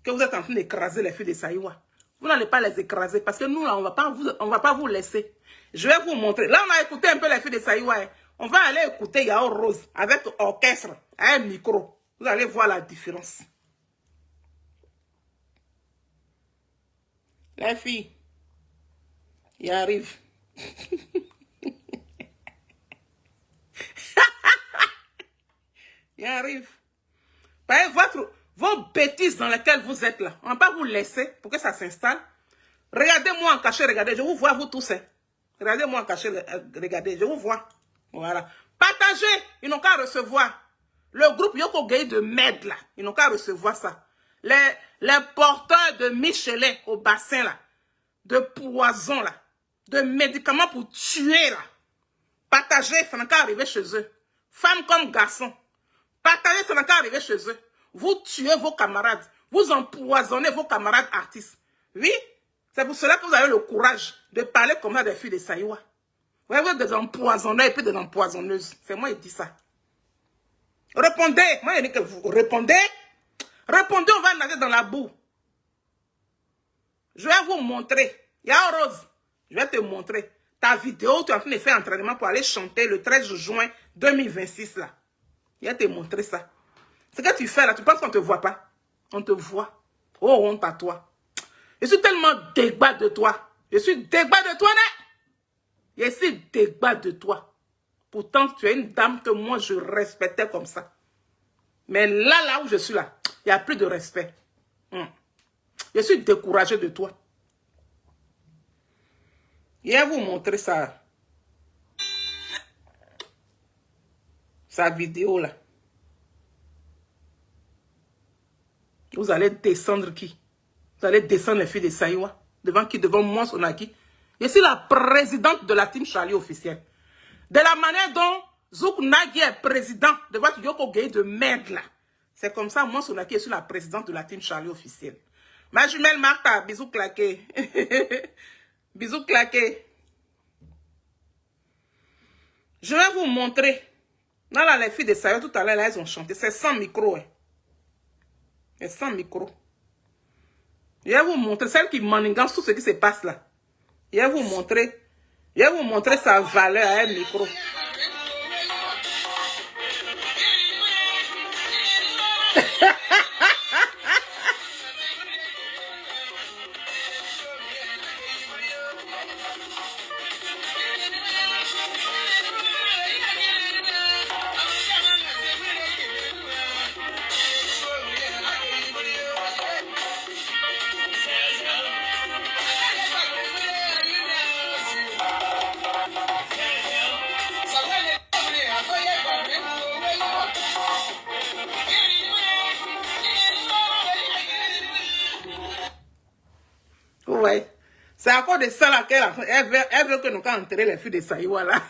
Que vous êtes en train d'écraser les filles de Saïwa. Vous n'allez pas les écraser parce que nous, là, on ne va pas vous laisser. Je vais vous montrer. Là, on a écouté un peu les filles de Saïwa. Hein. On va aller écouter Yao Rose avec orchestre, un micro. Vous allez voir la différence. Les filles, il arrive. Il arrive. Vos bêtises dans lesquelles vous êtes là, on ne va pas vous laisser pour que ça s'installe. Regardez-moi en cachet, regardez, je vous vois vous tous. Hein. Regardez-moi en cachet, regardez, je vous vois. Voilà. Partagez, ils n'ont qu'à recevoir. Le groupe Yoko Gay de merde là, ils n'ont qu'à recevoir ça. Les porteurs de Michelet au bassin là, de poison là, de médicaments pour tuer là. Partagez, ça n'a qu'à arriver chez eux. Femmes comme garçons. Partagez, ça n'a qu'à arriver chez eux. Vous tuez vos camarades. Vous empoisonnez vos camarades artistes. Oui, c'est pour cela que vous avez le courage de parler comme ça des filles de Saïwa. Vous êtes des empoisonneurs et puis des empoisonneuses. C'est moi qui dis ça. Répondez. Moi, je dis que vous répondez. Répondez, on va nager dans la boue. Je vais vous montrer. Yao Rose, je vais te montrer. Ta vidéo, tu es en train de faire entraînement pour aller chanter le 13 juin 2026 là. Je vais te montrer ça. Ce que tu fais là, tu penses qu'on ne te voit pas? On te voit. Oh, honte à toi. Je suis tellement débat de toi. Je suis débat de toi, né? Je suis débat de toi. Pourtant, tu es une dame que moi, je respectais comme ça. Mais là où je suis là, il n'y a plus de respect. Je suis découragé de toi. Je vais vous montrer ça. Sa vidéo là. Vous allez descendre qui? Vous allez descendre les filles de Saïwa. Devant qui? Devant moi, Sonaki. Je suis la présidente de la team Charlie officielle. De la manière dont Zouk Nagui est président de votre Yoko Gay de merde là. C'est comme ça, moi, Sonaki, je suis la présidente de la team Charlie officielle. Ma jumelle Martha, bisous claqués. Bisous claqués. Je vais vous montrer. Là, les filles de Saïwa, tout à l'heure, elles ont chanté. C'est sans micro. Hein. C'est sans micro. Je vais vous montrer, celle qui manigance tout ce qui se passe là. Je vais vous montrer sa valeur à un micro. Ouais. C'est à cause de ça là qu'elle veut que nous enterrer les filles de Saïwa là.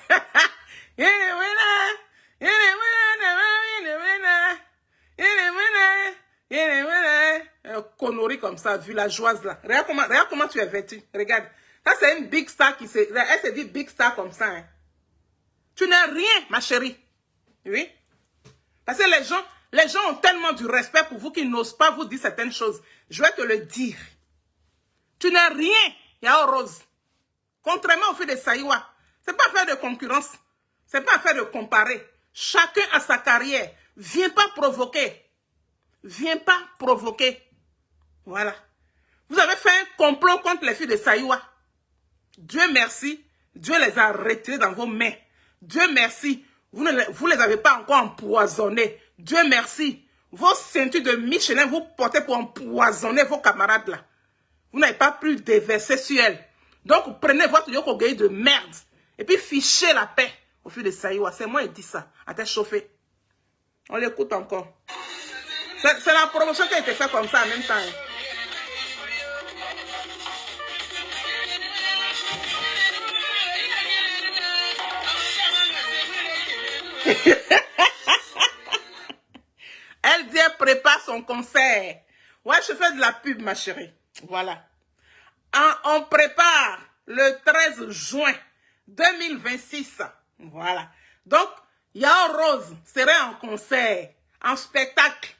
Connerie comme ça, villageoise là. Regarde comment tu es vêtue. Regarde. Ça c'est une big star qui se... Elle se dit big star comme ça. Hein. Tu n'es rien, ma chérie. Oui. Parce que les gens ont tellement du respect pour vous qu'ils n'osent pas vous dire certaines choses. Je vais te le dire. Tu n'es rien, Yao Rose. Contrairement au fait de Saïwa, ce n'est pas affaire de concurrence. Ce n'est pas affaire de comparer. Chacun a sa carrière. Viens pas provoquer. Viens pas provoquer. Voilà. Vous avez fait un complot contre les filles de Saïwa. Dieu merci. Dieu les a retirées dans vos mains. Dieu merci. Vous ne les avez pas encore empoisonnées. Dieu merci. Vos ceintures de Michelin, vous portez pour empoisonner vos camarades là. Vous n'avez pas pu déverser sur elles. Donc, prenez votre Yoko Gay de merde. Et puis, fichez la paix au fil de Saïwa. C'est moi qui dis ça. À tête chauffée. On l'écoute encore. C'est la promotion qui a été faite comme ça en même temps. Elle dit, elle prépare son concert. Ouais, je fais de la pub, ma chérie. Voilà. On prépare le 13 juin 2026. Voilà. Donc, Yao Rose serait en concert, en spectacle.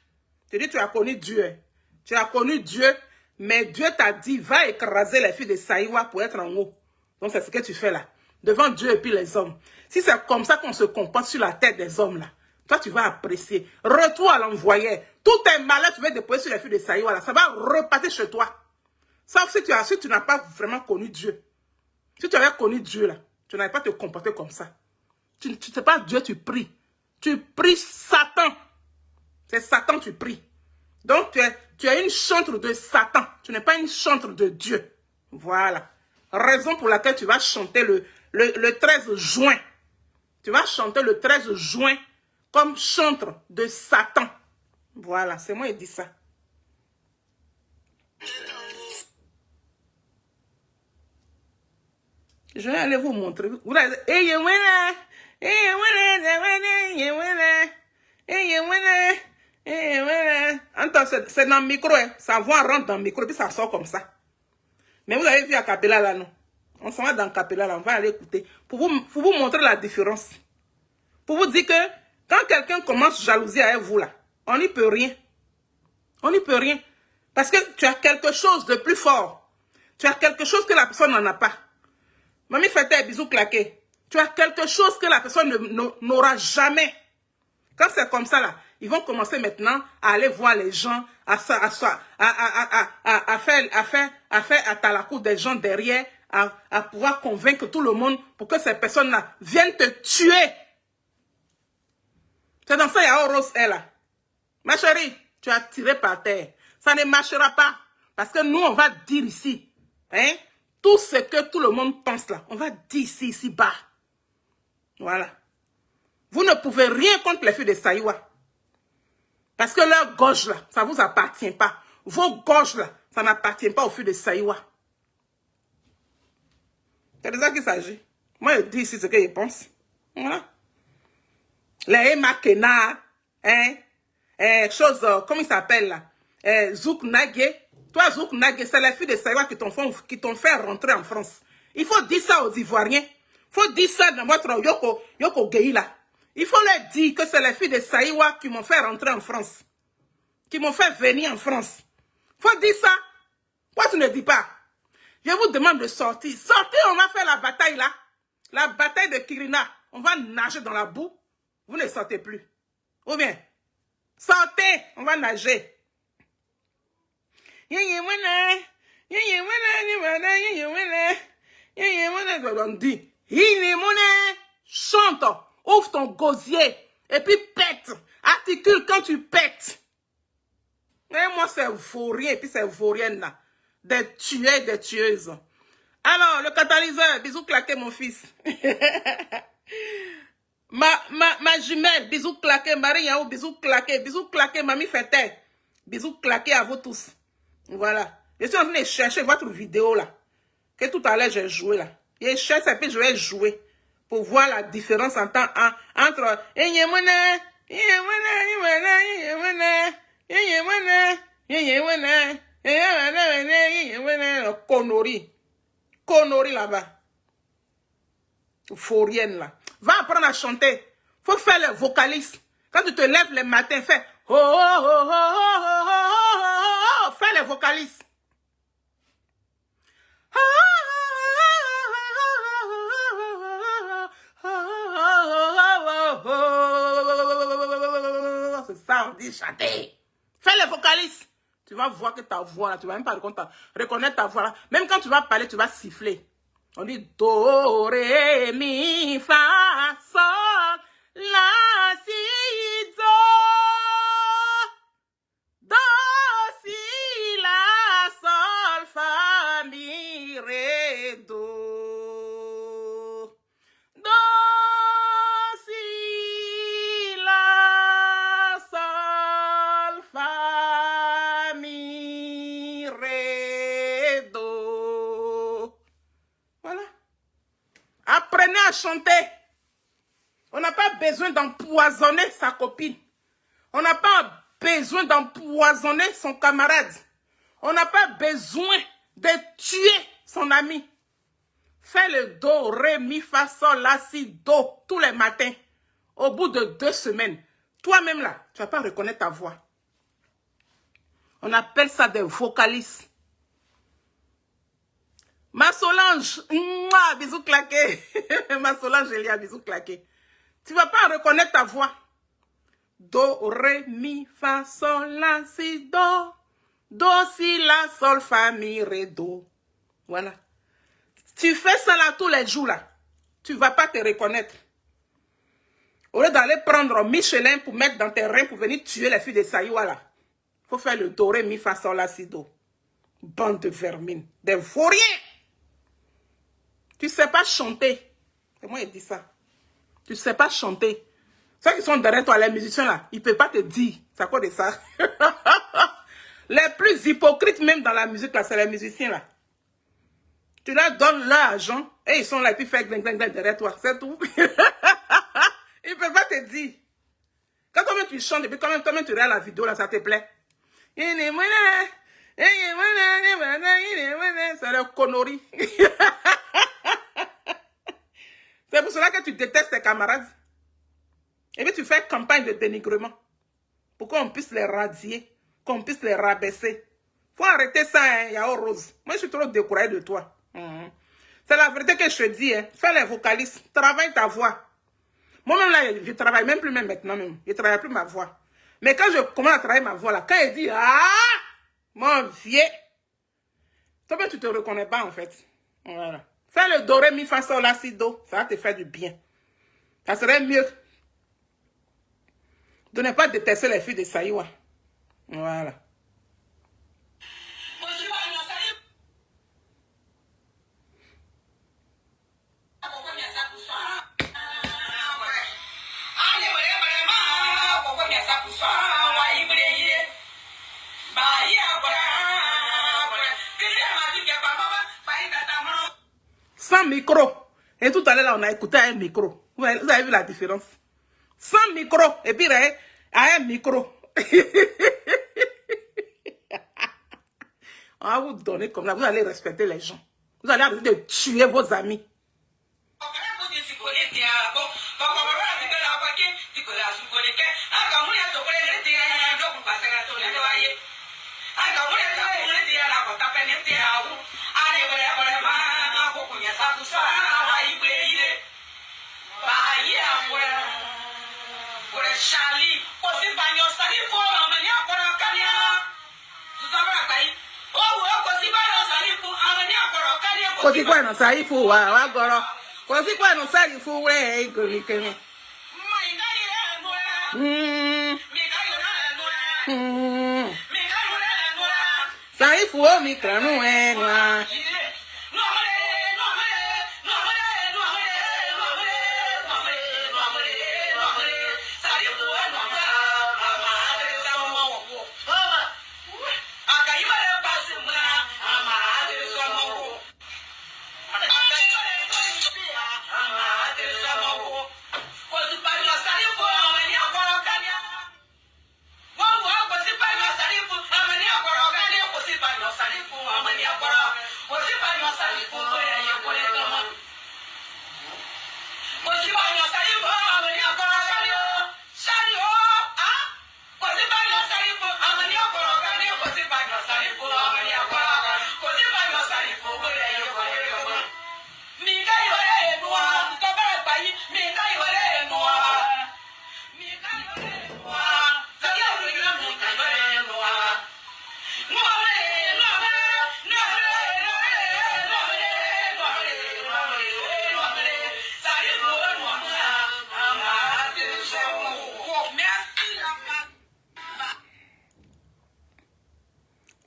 Tu dis, tu as connu Dieu. Tu as connu Dieu, mais Dieu t'a dit, va écraser les filles de Saïwa pour être en haut. Donc, c'est ce que tu fais là. Devant Dieu et puis les hommes. Si c'est comme ça qu'on se comporte sur la tête des hommes là, toi, tu vas apprécier. Retour à l'envoyé. Tout tes malheurs, tu vas déposer sur les filles de Saïwa là. Ça va repartir chez toi. Sauf si tu n'as pas vraiment connu Dieu. Si tu avais connu Dieu là, tu n'avais pas te comporter comme ça. Tu ne sais pas Dieu, tu pries. Tu pries Satan. C'est Satan tu pries. Donc tu es une chantre de Satan. Tu n'es pas une chantre de Dieu. Voilà. Raison pour laquelle tu vas chanter le 13 juin. Tu vas chanter le 13 juin comme chantre de Satan. Voilà, c'est moi qui dis ça. Je vais aller vous montrer. Vous allez c'est dans le micro, hein. Sa voix rentre dans le micro, puis ça sort comme ça. Mais vous avez vu à Capella là, non? On s'en va dans Capella là, on va aller écouter. Pour vous montrer la différence. Pour vous dire que quand quelqu'un commence jalousie avec vous là, on n'y peut rien. On n'y peut rien. Parce que tu as quelque chose de plus fort. Tu as quelque chose que la personne n'en a pas. Mamie fait tes bisous claqués. Tu as quelque chose que la personne n'aura jamais. Quand c'est comme ça là, ils vont commencer maintenant à aller voir les gens, à faire à talakou des gens derrière, à pouvoir convaincre tout le monde pour que ces personnes-là viennent te tuer. C'est dans ça qu'il y a Rose est là. Ma chérie, tu as tiré par terre. Ça ne marchera pas. Parce que nous, on va dire ici, hein, tout ce que tout le monde pense là, on va dire ici bas. Voilà. Vous ne pouvez rien contre les filles de Saïwa. Parce que leur gorge là, ça ne vous appartient pas. Vos gorges là, Ça n'appartient pas aux filles de Saïwa. C'est de ça qu'il s'agit. Moi, je dis ici ce que je pense. Voilà. Les Emma Kena, hein, chose, comment il s'appelle là? Zouk Nagé. Toi, Zouk Nagé, c'est les filles de Saïwa qui t'ont fait rentrer en France. Il faut dire ça aux Ivoiriens. Il faut dire ça dans votre Yoko Gei là. Il faut leur dire que c'est les filles de Saïwa qui m'ont fait rentrer en France. Qui m'ont fait venir en France. Il faut dire ça. Pourquoi tu ne dis pas? Je vous demande de sortir. Sortez, on va faire la bataille là. La bataille de Kirina. On va nager dans la boue. Vous ne sortez plus. Ou bien, sortez, on va nager. On dit, chante, ouvre ton gosier, et puis pète. Articule quand tu pètes. Mais moi, c'est vaurien, et puis c'est vaurienne là. Des tueurs, des tueuses. Alors, le catalyseur, bisous claqués, mon fils. ma jumelle, bisous claqués, Marie Yao, bisous claqués, mamie Fete. Bisous claqués à vous tous. Voilà. Je suis en train de chercher votre vidéo là. Que tout à l'heure j'ai joué là. Je cherche et puis je vais jouer. Pour voir la différence entre Connerie là-bas. Faurienne là. Va apprendre à chanter. Faut faire le vocaliste. Quand tu te lèves le matin, fais oh, oh, oh, oh, oh, oh, oh. Fais le vocaliste. C'est ça, on dit chanter. Fais le vocaliste. Tu vas voir que ta voix là, tu vas même pas reconnaître ta voix là. Même quand tu vas parler, tu vas siffler. On dit do, ré, mi, fa, sol, la, si, do. Do, si, la, sol, fa, mi, ré, do. Do, si, la, sol, fa, mi, ré, do. Voilà. Apprenez à chanter. On n'a pas besoin d'empoisonner sa copine. On n'a pas besoin d'empoisonner son camarade. On n'a pas besoin de tuer son ami. Fais le do, ré, mi, fa, sol, la, si, do tous les matins. Au bout de 2 semaines, toi-même là, tu ne vas pas reconnaître ta voix. On appelle ça des vocalistes. Ma Solange, mouah, bisous claqués. Ma Solange, Elia, bisous claqués. Tu ne vas pas reconnaître ta voix. Do, ré, mi, fa, sol, la, si, do. Do, si, la, sol, fa, mi, ré, do. Voilà. Tu fais ça là tous les jours là. Tu ne vas pas te reconnaître. Au lieu d'aller prendre Michelin pour mettre dans tes reins pour venir tuer les filles de Saïwa là. Il faut faire le do, ré, mi, fa, sol, la, si, do. Bande de vermine. Des vauriens. Tu ne sais pas chanter. C'est moi qui dis ça. Tu ne sais pas chanter. Ceux qui sont derrière toi, les musiciens là, ils ne peuvent pas te dire. C'est à cause de ça. Les plus hypocrites même dans la musique là, c'est les musiciens là. Tu leur donnes leur argent et ils sont là et puis ils font gling gling gling derrière toi. C'est tout. Ils ne peuvent pas te dire. Quand toi-même tu chantes et puis quand même toi-même tu regardes la vidéo là, ça te plaît. C'est la connerie. C'est pour cela que tu détestes tes camarades. Et puis tu fais campagne de dénigrement. Pour qu'on puisse les radier, qu'on puisse les rabaisser. Faut arrêter ça, hein, Yao Rose. Moi, je suis trop découragée de toi. C'est la vérité que je te dis. Hein. Fais les vocalistes. Travaille ta voix. Moi-même, là, je travaille même plus même maintenant. Même. Je ne travaille plus ma voix. Mais quand je commence à travailler ma voix, là, quand elle dit « Ah, mon vieux », toi-même, tu ne te reconnais pas, en fait. Voilà. Fais le do, ré, mi, fa, sol, la, si, do. Ça va te faire du bien. Ça serait mieux de ne pas détester les filles de Saïwa. Voilà. sans micro. Et tout à l'heure, là, on a écouté un micro. Vous avez vu la différence? Sans micro. Et puis, à un micro. On va vous donner comme là. Vous allez respecter les gens. Vous allez arrêter de tuer vos amis. Kosi kwa no saifu wa goro. Kosi kwa no saifu we gomi kemi. Saifu o mi kranu enwa.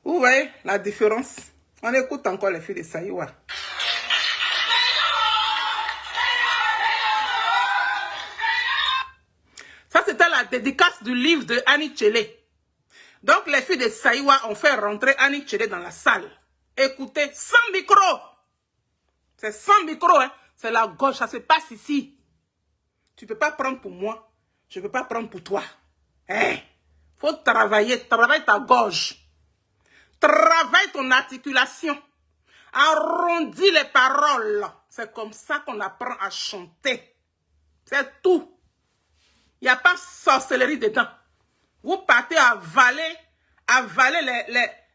Vous voyez la différence? On écoute encore les filles de Saïwa. Ça, c'était la dédicace du livre de Annie Tchélé. Donc, les filles de Saïwa ont fait rentrer Annie Tchélé dans la salle. Écoutez, sans micro. C'est sans micro, hein. C'est la gauche, ça se passe ici. Tu ne peux pas prendre pour moi. Je ne peux pas prendre pour toi. Hein? Faut travailler. Travaille ta gorge. Travaille ton articulation. Arrondis les paroles. C'est comme ça qu'on apprend à chanter. C'est tout. Il n'y a pas de sorcellerie dedans. Vous partez avaler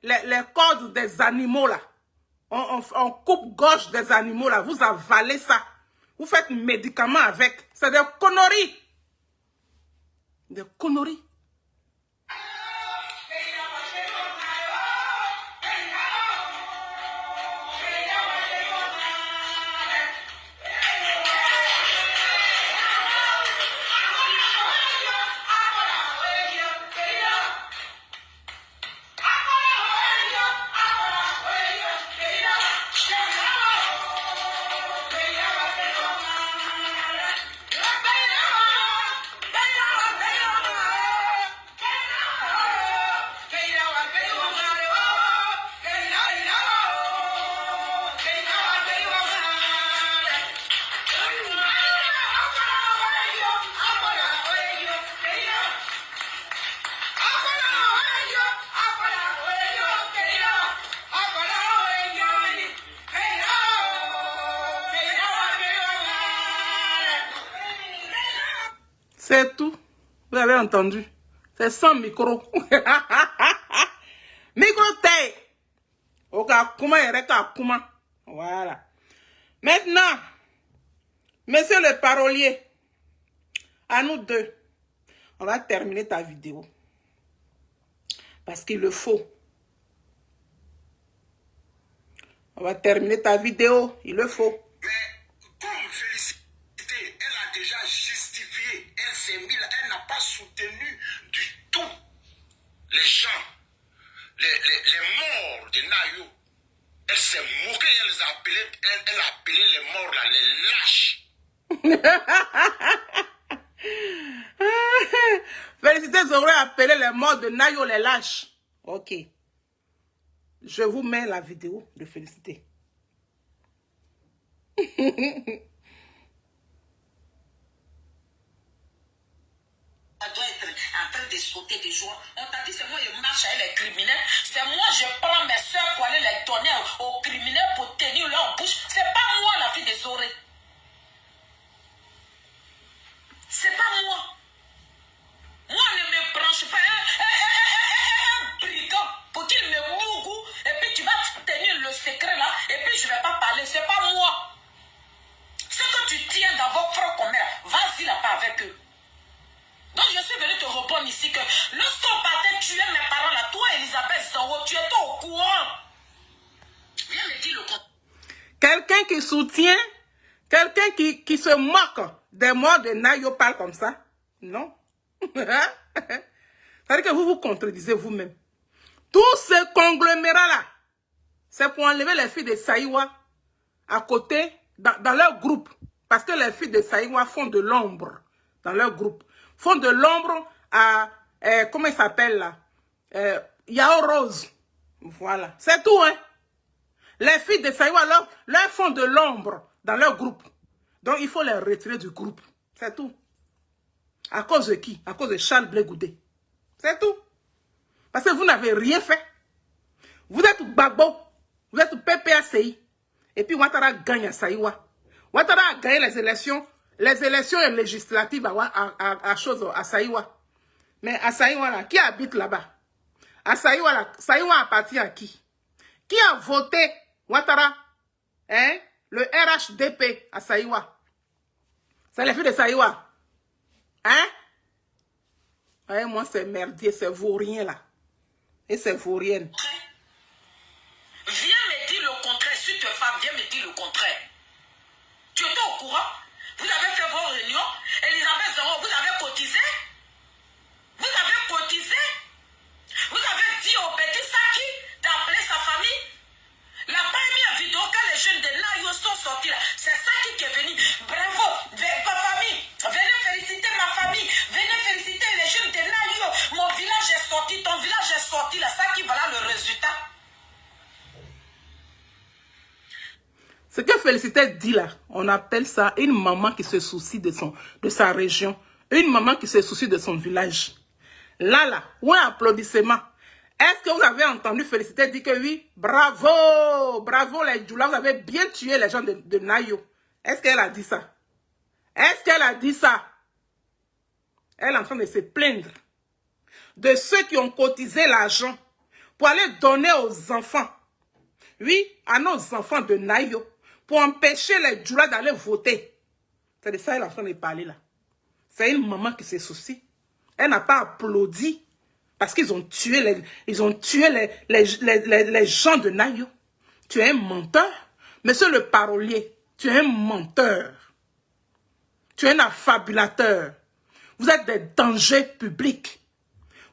les cordes des animaux là. On coupe gorge des animaux là. Vous avalez ça. Vous faites médicaments avec. C'est des conneries. Des conneries. C'est tout. Vous avez entendu. C'est sans micro. Micro té. Voilà. Maintenant, monsieur le parolier, à nous deux, on va terminer ta vidéo. Parce qu'il le faut. On va terminer ta vidéo. Il le faut. Mais comme Félicité, elle a déjà justifié, elle s'est mise là, elle n'a pas soutenu du tout les gens, les morts de Nayo. Elle s'est moquée, elle a appelé les morts là, les lâches. Félicité aurait appelé les morts de Nayo les lâches. Ok. Je vous mets la vidéo de Félicité. doit être en train de sauter des joies. On t'a dit, c'est moi, je marche avec les criminels. C'est moi, je prends mes soeurs pour aller les donner aux criminels pour tenir leur bouche. C'est pas moi, la fille des oreilles. C'est pas moi. Moi, ne me branche pas un brigand pour qu'il me mougou. Et puis, tu vas tenir le secret là. Et puis, je vais pas parler. C'est pas moi. Ce que tu tiens dans vos frères communs, vas-y là-bas avec eux. Donc je suis venu te répondre ici que lorsqu'on partait tuer mes parents là, toi Elisabeth Zango, tu étais au courant. Viens me dire le contraire. Quelqu'un qui soutient, quelqu'un qui se moque des morts de Nayo parle comme ça. Non. C'est-à-dire que vous vous contredisez vous-même. Tout ce conglomérat-là, c'est pour enlever les filles de Saïwa à côté, dans leur groupe. Parce que les filles de Saïwa font de l'ombre dans leur groupe. Font de l'ombre à, comment il s'appelle là, Yao Rose. Voilà, c'est tout, hein. Les filles de Saïwa leur font de l'ombre dans leur groupe. Donc, il faut les retirer du groupe. C'est tout. À cause de qui? À cause de Charles Blé Goudé. C'est tout. Parce que vous n'avez rien fait. Vous êtes Babo. Vous êtes PPACI. Et puis, Ouattara gagne à Saïwa. Ouattara a gagné les élections législatives à Saïwa. Mais à Saïwa, là, qui habite là-bas? À Saïwa, là, Saïwa appartient à qui? Qui a voté Ouattara? Hein? Le RHDP à Saïwa. C'est les filles de Saïwa. Hein? Ouais, moi, c'est merdier, c'est vaurien, là. Et c'est vaurienne. Viens me dire le contraire. Si tu es femme, viens me dire le contraire. Tu étais au courant? Vous avez fait vos réunions. Elisabeth Zango, vous avez cotisé. Vous avez cotisé. Vous avez dit au petit Saki d'appeler sa famille. La première vidéo que les jeunes de Nayo sont sortis là, c'est Saki qui est venu. Bravo, ma famille. Venez féliciter ma famille. Venez féliciter les jeunes de Nayo. Mon village est sorti, ton village est sorti là. Saki, voilà le résultat. Ce que Félicité dit là, on appelle ça une maman qui se soucie de sa région. Une maman qui se soucie de son village. Là, où un applaudissement. Est-ce que vous avez entendu Félicité dire que oui, bravo, bravo les Djoula, vous avez bien tué les gens de Nayo. Est-ce qu'elle a dit ça? Est-ce qu'elle a dit ça? Elle est en train de se plaindre de ceux qui ont cotisé l'argent pour aller donner aux enfants. Oui, à nos enfants de Nayo. Pour empêcher les Djoula d'aller voter. C'est de ça qu'elle est en train de parler là. C'est une maman qui se soucie. Elle n'a pas applaudi parce qu'ils ont tué les gens de Nayo. Tu es un menteur. Monsieur le parolier, tu es un menteur. Tu es un affabulateur. Vous êtes des dangers publics.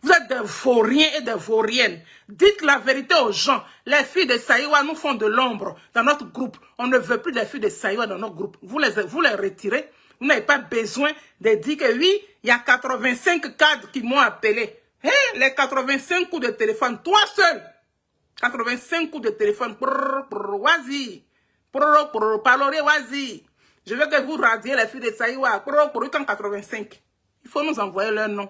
Vous êtes des vauriens et des vauriennes. Dites la vérité aux gens. Les filles de Saïwa nous font de l'ombre dans notre groupe. On ne veut plus des filles de Saïwa dans notre groupe. Vous les retirez. Vous n'avez pas besoin de dire que oui, il y a 85 cadres qui m'ont appelé. Hey, les 85 coups de téléphone, toi seul. 85 coups de téléphone. Vas-y. Parlez, vas-y. Je veux que vous radiez les filles de Saïwa. 85. Il faut nous envoyer leur nom.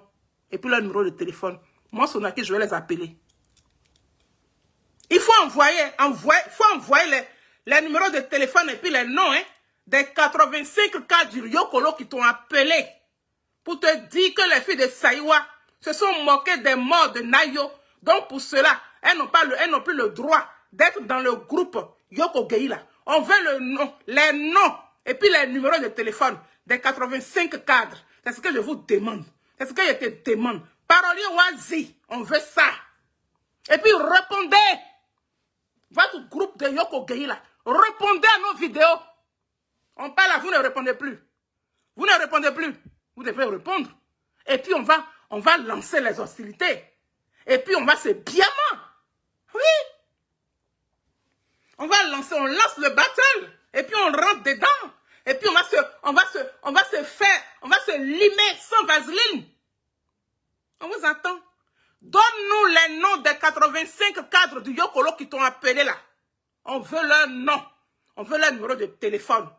Et puis leur numéro de téléphone. Moi, Sonaki, je vais les appeler. Il faut envoyer les numéros de téléphone et puis les noms des 85 cas du Yokolo qui t'ont appelé pour te dire que les filles de Saïwa se sont moquées des morts de Nayo. Donc pour cela, elles n'ont plus le droit d'être dans le groupe Yoko Geila. On veut les noms et puis les numéros de téléphone des 85 cadres. C'est ce que je vous demande. C'est ce que je te demande. Parolier Wazi, on veut ça. Et puis répondez. Votre groupe de Yoko Geila, répondez à nos vidéos. On parle à vous, ne répondez plus. Vous ne répondez plus. Vous devez répondre. Et puis on va lancer les hostilités. Et puis on va se biaiement. Oui. On lance le battle. Et puis on rentre dedans. Et puis on va se limer sans vaseline. On vous attend. Donne-nous les noms des 85 cadres du Yokolo qui t'ont appelé là. On veut leurs noms. On veut leur numéro de téléphone.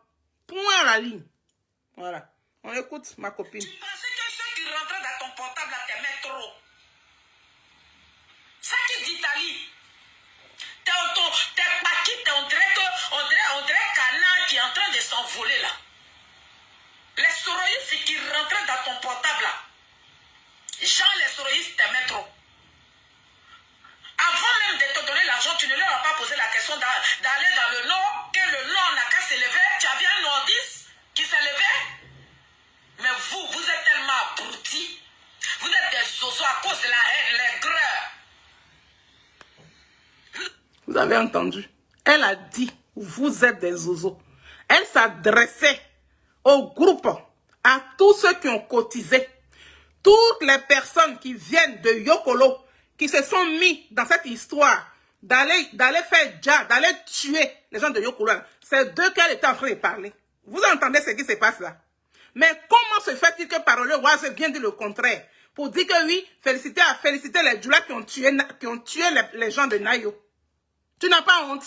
Point à la ligne. Voilà. On écoute ma copine. Tu pensais que ceux qui rentraient dans ton portable t'aimaient trop. Ça qui d'Italie. T'es paquis, on dirait canard qui est en train de s'envoler là. Les soroïstes qui rentraient dans ton portable là. Jean, les soroïstes t'aimaient trop. Avant même de te donner l'argent, tu ne leur as pas posé la question d'aller dans le nord, que le nord n'a qu'à s'élever. Tu avais un nordiste qui s'élevait. Mais vous êtes tellement abrutis. Vous êtes des zozos à cause de la haine, l'aigreur. Vous avez entendu? Elle a dit, vous êtes des zozos. Elle s'adressait au groupe, à tous ceux qui ont cotisé. Toutes les personnes qui viennent de Yokolo, qui se sont mis dans cette histoire d'aller faire déjà, d'aller tuer les gens de Yokolo. C'est d'eux qu'elle était en train de parler. Vous entendez ce qui se passe là? Mais comment se fait-il que Parole Oise vient dire le contraire? Pour dire que oui, féliciter les Djoula qui ont tué les gens de Nayo. Tu n'as pas honte.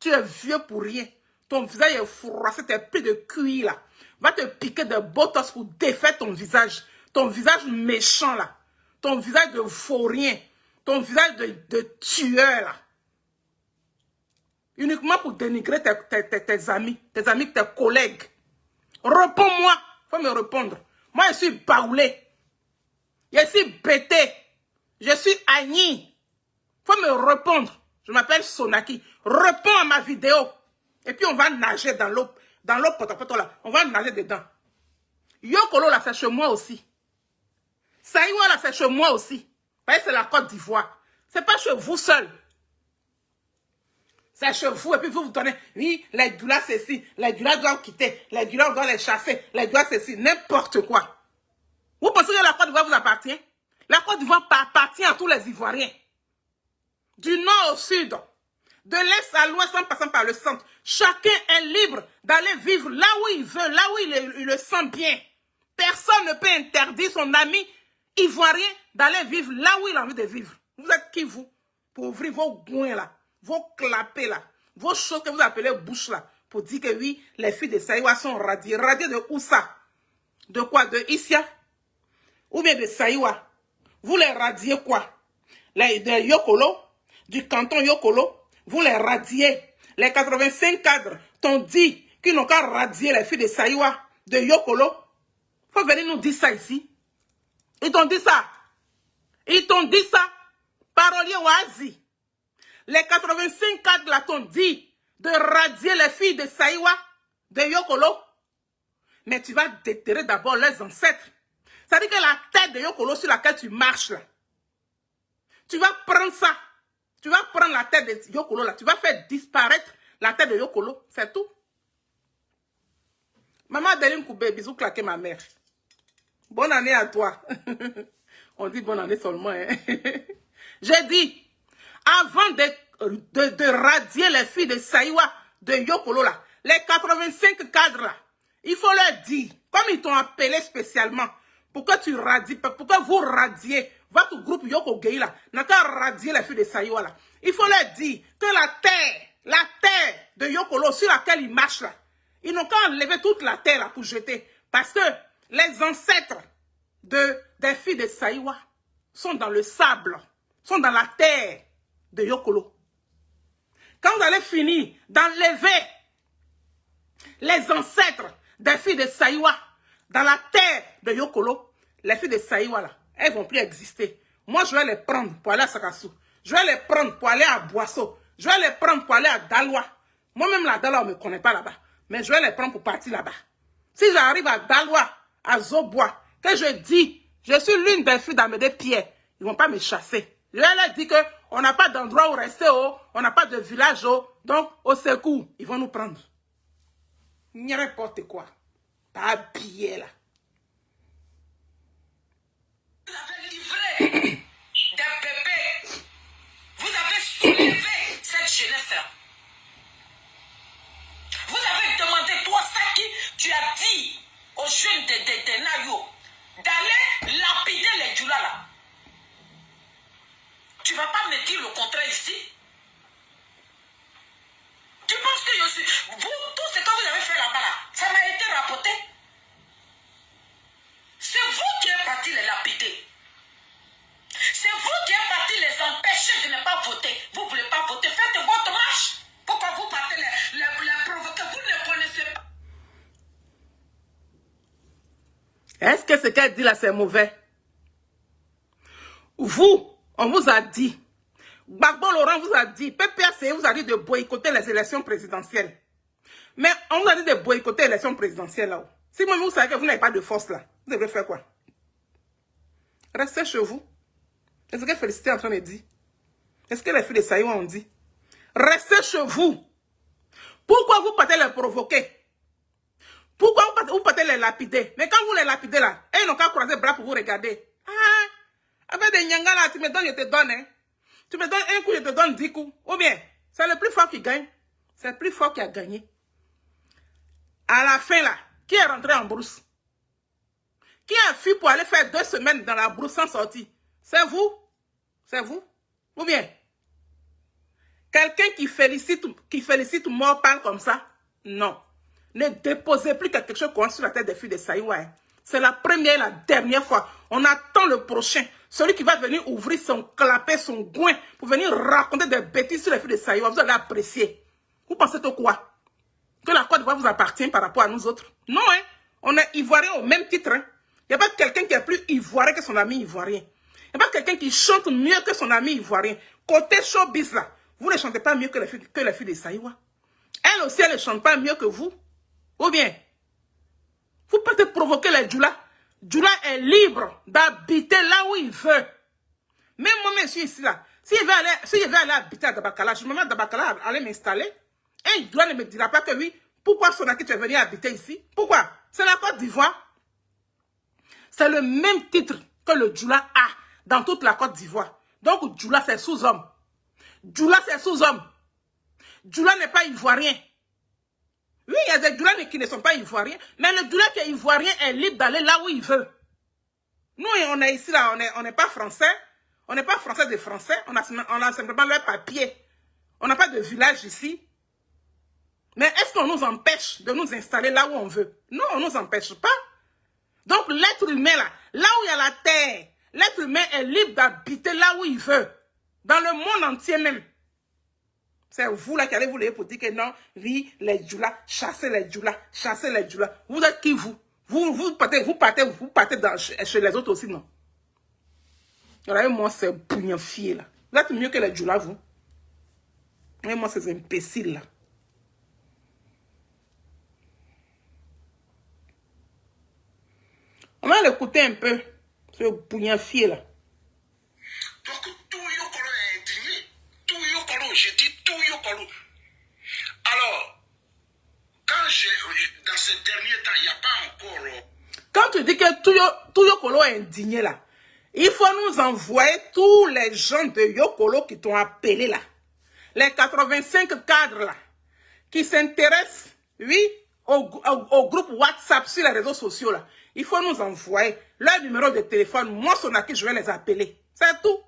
Tu es vieux pour rien. Ton visage est froissé, t'es pris de cuir là. Va te piquer de botox pour défaire ton visage. Ton visage méchant là. Ton visage de vaurien. Ton visage de tueur là. Uniquement pour dénigrer tes amis, tes collègues. Réponds-moi. Faut me répondre. Moi, je suis baoulé. Je suis bêté. Je suis Agni. Faut me répondre. Je m'appelle Sonaki. Réponds à ma vidéo. Et puis, on va nager dans l'eau. Dans l'eau potopoto là. On va nager dedans. Yokolo là, c'est chez moi aussi. Saïwa là, c'est chez moi aussi. C'est la Côte d'Ivoire. C'est pas chez vous seul. C'est chez vous. Et puis vous donnez, oui, les Djoula ceci, les Djoula doivent quitter, les Djoula doivent les chasser, les Djoula ceci, n'importe quoi. Vous pensez que la Côte d'Ivoire vous appartient? La Côte d'Ivoire appartient à tous les Ivoiriens. Du nord au sud, de l'est à l'ouest en passant par le centre. Chacun est libre d'aller vivre là où il veut, là où il le sent bien. Personne ne peut interdire son ami ivoirien d'aller vivre là où il a envie de vivre. Vous êtes qui vous? Pour ouvrir vos goins là, vos clapets là, vos choses que vous appelez bouche là, pour dire que oui, les filles de Saïwa sont radiées. Radiées de où ça? De quoi? De Issia? Ou bien de Saïwa? Vous les radiez quoi? De Yokolo? Du canton Yokolo? Vous les radiez. Les 85 cadres t'ont dit qu'ils n'ont qu'à radier les filles de Saïwa, de Yokolo. Faut venir nous dire ça ici. Ils t'ont dit ça. Ils t'ont dit ça. Parolier Oazi. Les 85 cadres là t'ont dit de radier les filles de Saïwa, de Yokolo. Mais tu vas déterrer d'abord leurs ancêtres. C'est-à-dire que la tête de Yokolo sur laquelle tu marches là, tu vas prendre ça. Tu vas prendre la tête de Yokolo là. Tu vas faire disparaître la tête de Yokolo. C'est tout. Maman Adeline Koubé, bisous claquer ma mère. Bonne année à toi. On dit bonne année seulement. Hein? J'ai dit, avant de radier les filles de Saïwa, de Yokolo là, les 85 cadres là, il faut leur dire, comme ils t'ont appelé spécialement, pour que tu radies, pour que vous radiez votre groupe Yoko Gei là, n'a qu'à radier les filles de Saïwa là. Il faut leur dire que la terre de Yokolo sur laquelle ils marchent là, ils n'ont qu'à enlever toute la terre là pour jeter. Parce que les ancêtres des filles de Saïwa sont dans le sable, sont dans la terre de Yokolo. Quand vous allez finir d'enlever les ancêtres des filles de Saïwa dans la terre de Yokolo, les filles de Saïwa là, elles ne vont plus exister. Moi, je vais les prendre pour aller à Sakassou. Je vais les prendre pour aller à Boisseau. Je vais les prendre pour aller à Daloa. Moi-même, la Daloa, on ne me connaît pas là-bas. Mais je vais les prendre pour partir là-bas. Si j'arrive à Daloa, à Zobois, que je dis, je suis l'une des filles d'Amédée Pierre, ils ne vont pas me chasser. Je vais leur dire qu'on n'a pas d'endroit où rester, on n'a pas de village, donc au secours, ils vont nous prendre. N'importe quoi. Pas habillé là. Vous avez livré des bébés. Vous avez soulevé cette jeunesse-là. Vous avez demandé, toi, Saki, tu as dit aux jeunes de Nayo d'aller lapider les Djoula là. Tu ne vas pas me dire le contraire ici. Tu penses que je suis... Vous, tout ce que vous avez fait là-bas, là, ça m'a été rapporté. C'est vous qui êtes parti les lapider. C'est vous qui êtes parti les empêcher de ne pas voter. Vous ne voulez pas voter. Faites votre marche. Pourquoi vous partez les provoquer? Vous ne connaissez pas. Est-ce que ce qu'elle dit là, c'est mauvais? Vous, on vous a dit. Gbagbo Laurent vous a dit. PPAC vous a dit de boycotter les élections présidentielles. Mais on vous a dit de boycotter les élections présidentielles là-haut. Si moi, vous savez que vous n'avez pas de force là, vous devez faire quoi? Restez chez vous. C'est ce que Félicité est en train de dire. Est-ce que les filles de Saïwa ont dit? Restez chez vous. Pourquoi vous partez les provoquer? Pourquoi vous partez les lapider? Mais quand vous les lapidez là, ils n'ont qu'à croiser les bras pour vous regarder. Ah, avec des nyangas là, tu me donnes, je te donne. Hein. Tu me donnes un coup, je te donne 10 coups. Ou bien, c'est le plus fort qui gagne. C'est le plus fort qui a gagné. À la fin là, qui est rentré en brousse? Qui a fui pour aller faire 2 semaines dans la brousse sans sortir? C'est vous? C'est vous? Ou bien, quelqu'un qui félicite mort parle comme ça? Non. Ne déposez plus quelque chose sur la tête des filles de Saïwa. Hein. C'est la première et la dernière fois. On attend le prochain. Celui qui va venir ouvrir son clapet, son goin, pour venir raconter des bêtises sur les filles de Saïwa. Vous allez apprécier. Vous pensez que quoi? Que la Côte d'Ivoire vous appartient par rapport à nous autres? Non, hein? On est ivoiriens au même titre. Hein? Il n'y a pas quelqu'un qui est plus ivoirien que son ami ivoirien. Il n'y a pas quelqu'un qui chante mieux que son ami ivoirien. Côté showbiz là, vous ne chantez pas mieux que les filles de Saïwa. Elle aussi, elle ne chante pas mieux que vous. Ou bien, vous pouvez provoquer les Djoula. Djoula est libre d'habiter là où il veut. Même moi, je suis ici là. S'il veut aller habiter à Dabakala, je me mets à Dabakala à aller m'installer. Et Djoula ne me dira pas que oui. Pourquoi Sonaki tu es venu habiter ici? Pourquoi? C'est la Côte d'Ivoire. C'est le même titre que le Djoula a dans toute la Côte d'Ivoire. Donc Djoula c'est sous-homme. Djoula c'est sous-homme. Djoula n'est pas ivoirien. Oui, il y a des Djoula qui ne sont pas ivoiriens, mais le Djoula qui est ivoirien est libre d'aller là où il veut. Nous, on est ici, là, on n'est pas français. On n'est pas français des Français. On a simplement leur papier. On n'a pas de village ici. Mais est-ce qu'on nous empêche de nous installer là où on veut? Non, on ne nous empêche pas. Donc, l'être humain, là où il y a la terre, l'être humain est libre d'habiter là où il veut. Dans le monde entier même. C'est vous là qui allez vous lever pour dire que non, oui, les Djoula, chassez les Djoula, chassez les Djoula. Vous êtes qui vous? Vous partez chez les autres aussi, non? Regardez moi ces bougnafiers là. Vous êtes mieux que les Djoula, vous. Et moi ces imbéciles là. On va l'écouter un peu, ce bougnafier là. Donc tout Yokolo est indigné. Tout Yokolo, j'ai dit tout Yokolo. Alors, dans ces derniers temps, il n'y a pas encore... Quand tu dis que tout Yokolo est indigné là, il faut nous envoyer tous les gens de Yokolo qui t'ont appelé là. Les 85 cadres là, qui s'intéressent, oui, au groupe WhatsApp sur les réseaux sociaux là. Il faut nous envoyer leur numéro de téléphone. Moi, Sonaki, je vais les appeler. C'est tout.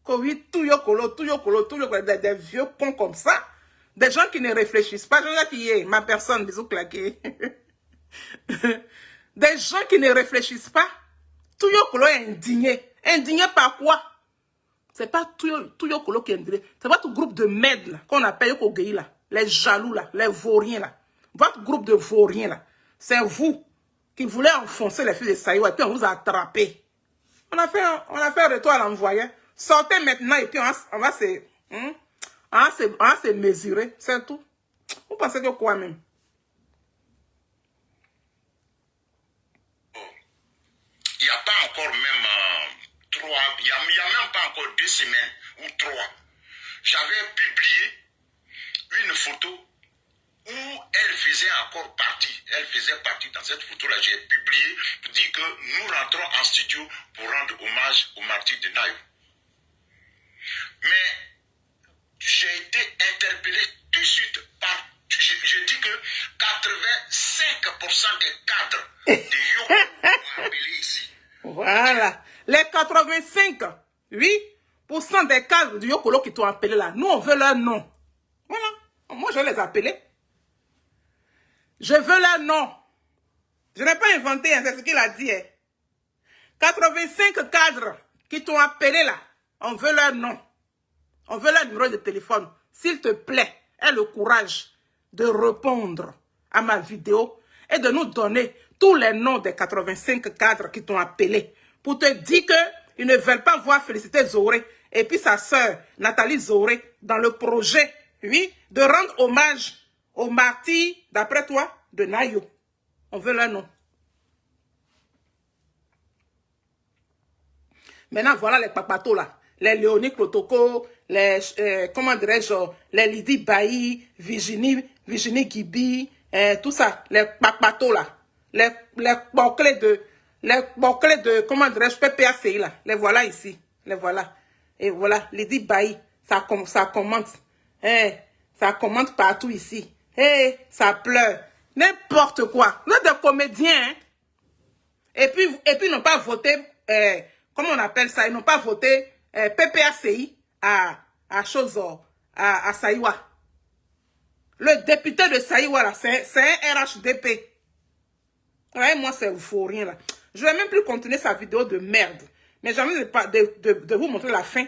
Oui, tout Yokolo, des vieux cons comme ça. Des gens qui ne réfléchissent pas. Je qui est ma personne, bisous claqués. Des gens qui ne réfléchissent pas. Tout Yokolo est indigné. Indigné par quoi? C'est pas tout Yokolo qui est indigné. C'est votre groupe de merde qu'on appelle Yokogei là. Les jaloux là, les vauriens là. Votre groupe de vauriens là. C'est vous qui voulez enfoncer les filles de Saïwa et puis on vous a attrapé. On a fait un retour à l'envoyé. Sortez maintenant et puis on va se mesurer. C'est tout. Vous pensez que quoi même? Il n'y a pas encore même 3, il n'y a même pas encore 2 semaines ou 3. J'avais publié une photo où elle faisait encore partie. Elle faisait partie dans cette photo-là. J'ai publié pour dire que nous rentrons en studio pour rendre hommage aux martyrs de Nayo. Mais j'ai été interpellé tout de suite par... Je dis que 85% des cadres de Yoko ont appelé ici. Voilà. Les 85, oui, % des cadres de Yokolo qui t'ont appelé là. Nous, on veut leur nom. Voilà. Moi, je vais les appeler. Je veux leur nom. Je n'ai pas inventé, hein, c'est ce qu'il a dit. Hein. 85 cadres qui t'ont appelé là, on veut leur nom. On veut leur numéro de téléphone. S'il te plaît, aie le courage de répondre à ma vidéo et de nous donner tous les noms des 85 cadres qui t'ont appelé pour te dire qu'ils ne veulent pas voir Félicité Zoré et puis sa sœur Nathalie Zoré dans le projet, oui, de rendre hommage aux martyrs, d'après toi, de Nayo. On veut leur nom. Maintenant, voilà les papatos là. Les Léonie Klotoko, les, comment dirais-je, les Lydie Bailly, Virginie Gibi, tout ça, les papatos là. Les bouclés de, comment dirais-je, PPACI là. Les voilà ici. Les voilà. Et voilà, Lydie Bailly, ça commente. Ça commente partout ici. Ça pleure. N'importe quoi. Nous des comédiens, hein. Et puis ils n'ont pas voté, comment on appelle ça, ils n'ont pas voté PPACI à Saïwa. Le député de Saïwa, là, c'est un RHDP. Ouais, moi, c'est faux rien, là. Je vais même plus continuer sa vidéo de merde. Mais j'ai envie de vous montrer la fin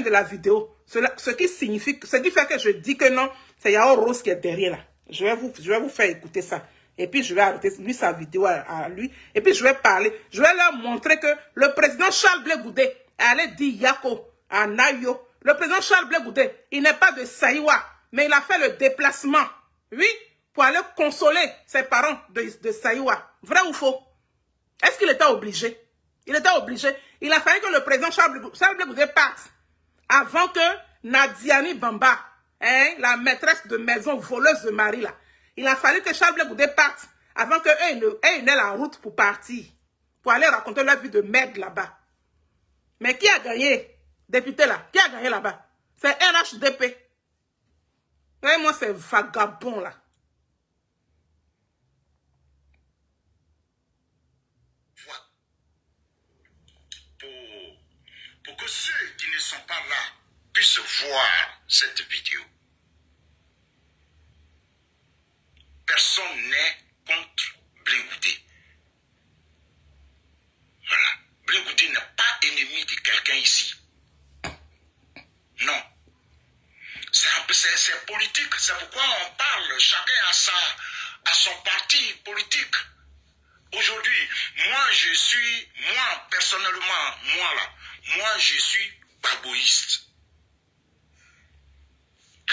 de la vidéo. Ce qui signifie, ce qui fait que je dis que non, c'est Yao Rose qui est derrière, là. Je vais vous faire écouter ça. Et puis, je vais arrêter lui sa vidéo à lui. Et puis, je vais parler. Je vais leur montrer que le président Charles Blé Goudé allait dire Yako à Nayo. Le président Charles Blé Goudé, il n'est pas de Saïwa, mais il a fait le déplacement, oui, pour aller consoler ses parents de Saïwa. Vrai ou faux? Est-ce qu'il était obligé? Il était obligé. Il a fallu que le président Charles Blé Goudé parte avant que Nadiani Bamba, hein, la maîtresse de maison voleuse de mari, là, il a fallu que Charles Blé Goudé parte avant qu'eux aient la route pour partir, pour aller raconter leur vie de merde là-bas. Mais qui a gagné, député là? Qui a gagné là-bas? C'est RHDP. Et moi, c'est vagabond là. Pour que ceux qui ne sont pas là puissent voir cette vidéo. Personne n'est contre Blé Goudé. Voilà. Blé Goudé n'est pas ennemi de quelqu'un ici. Non. C'est politique. C'est pourquoi on parle. Chacun a son parti politique. Aujourd'hui, moi personnellement, moi je suis baboïste.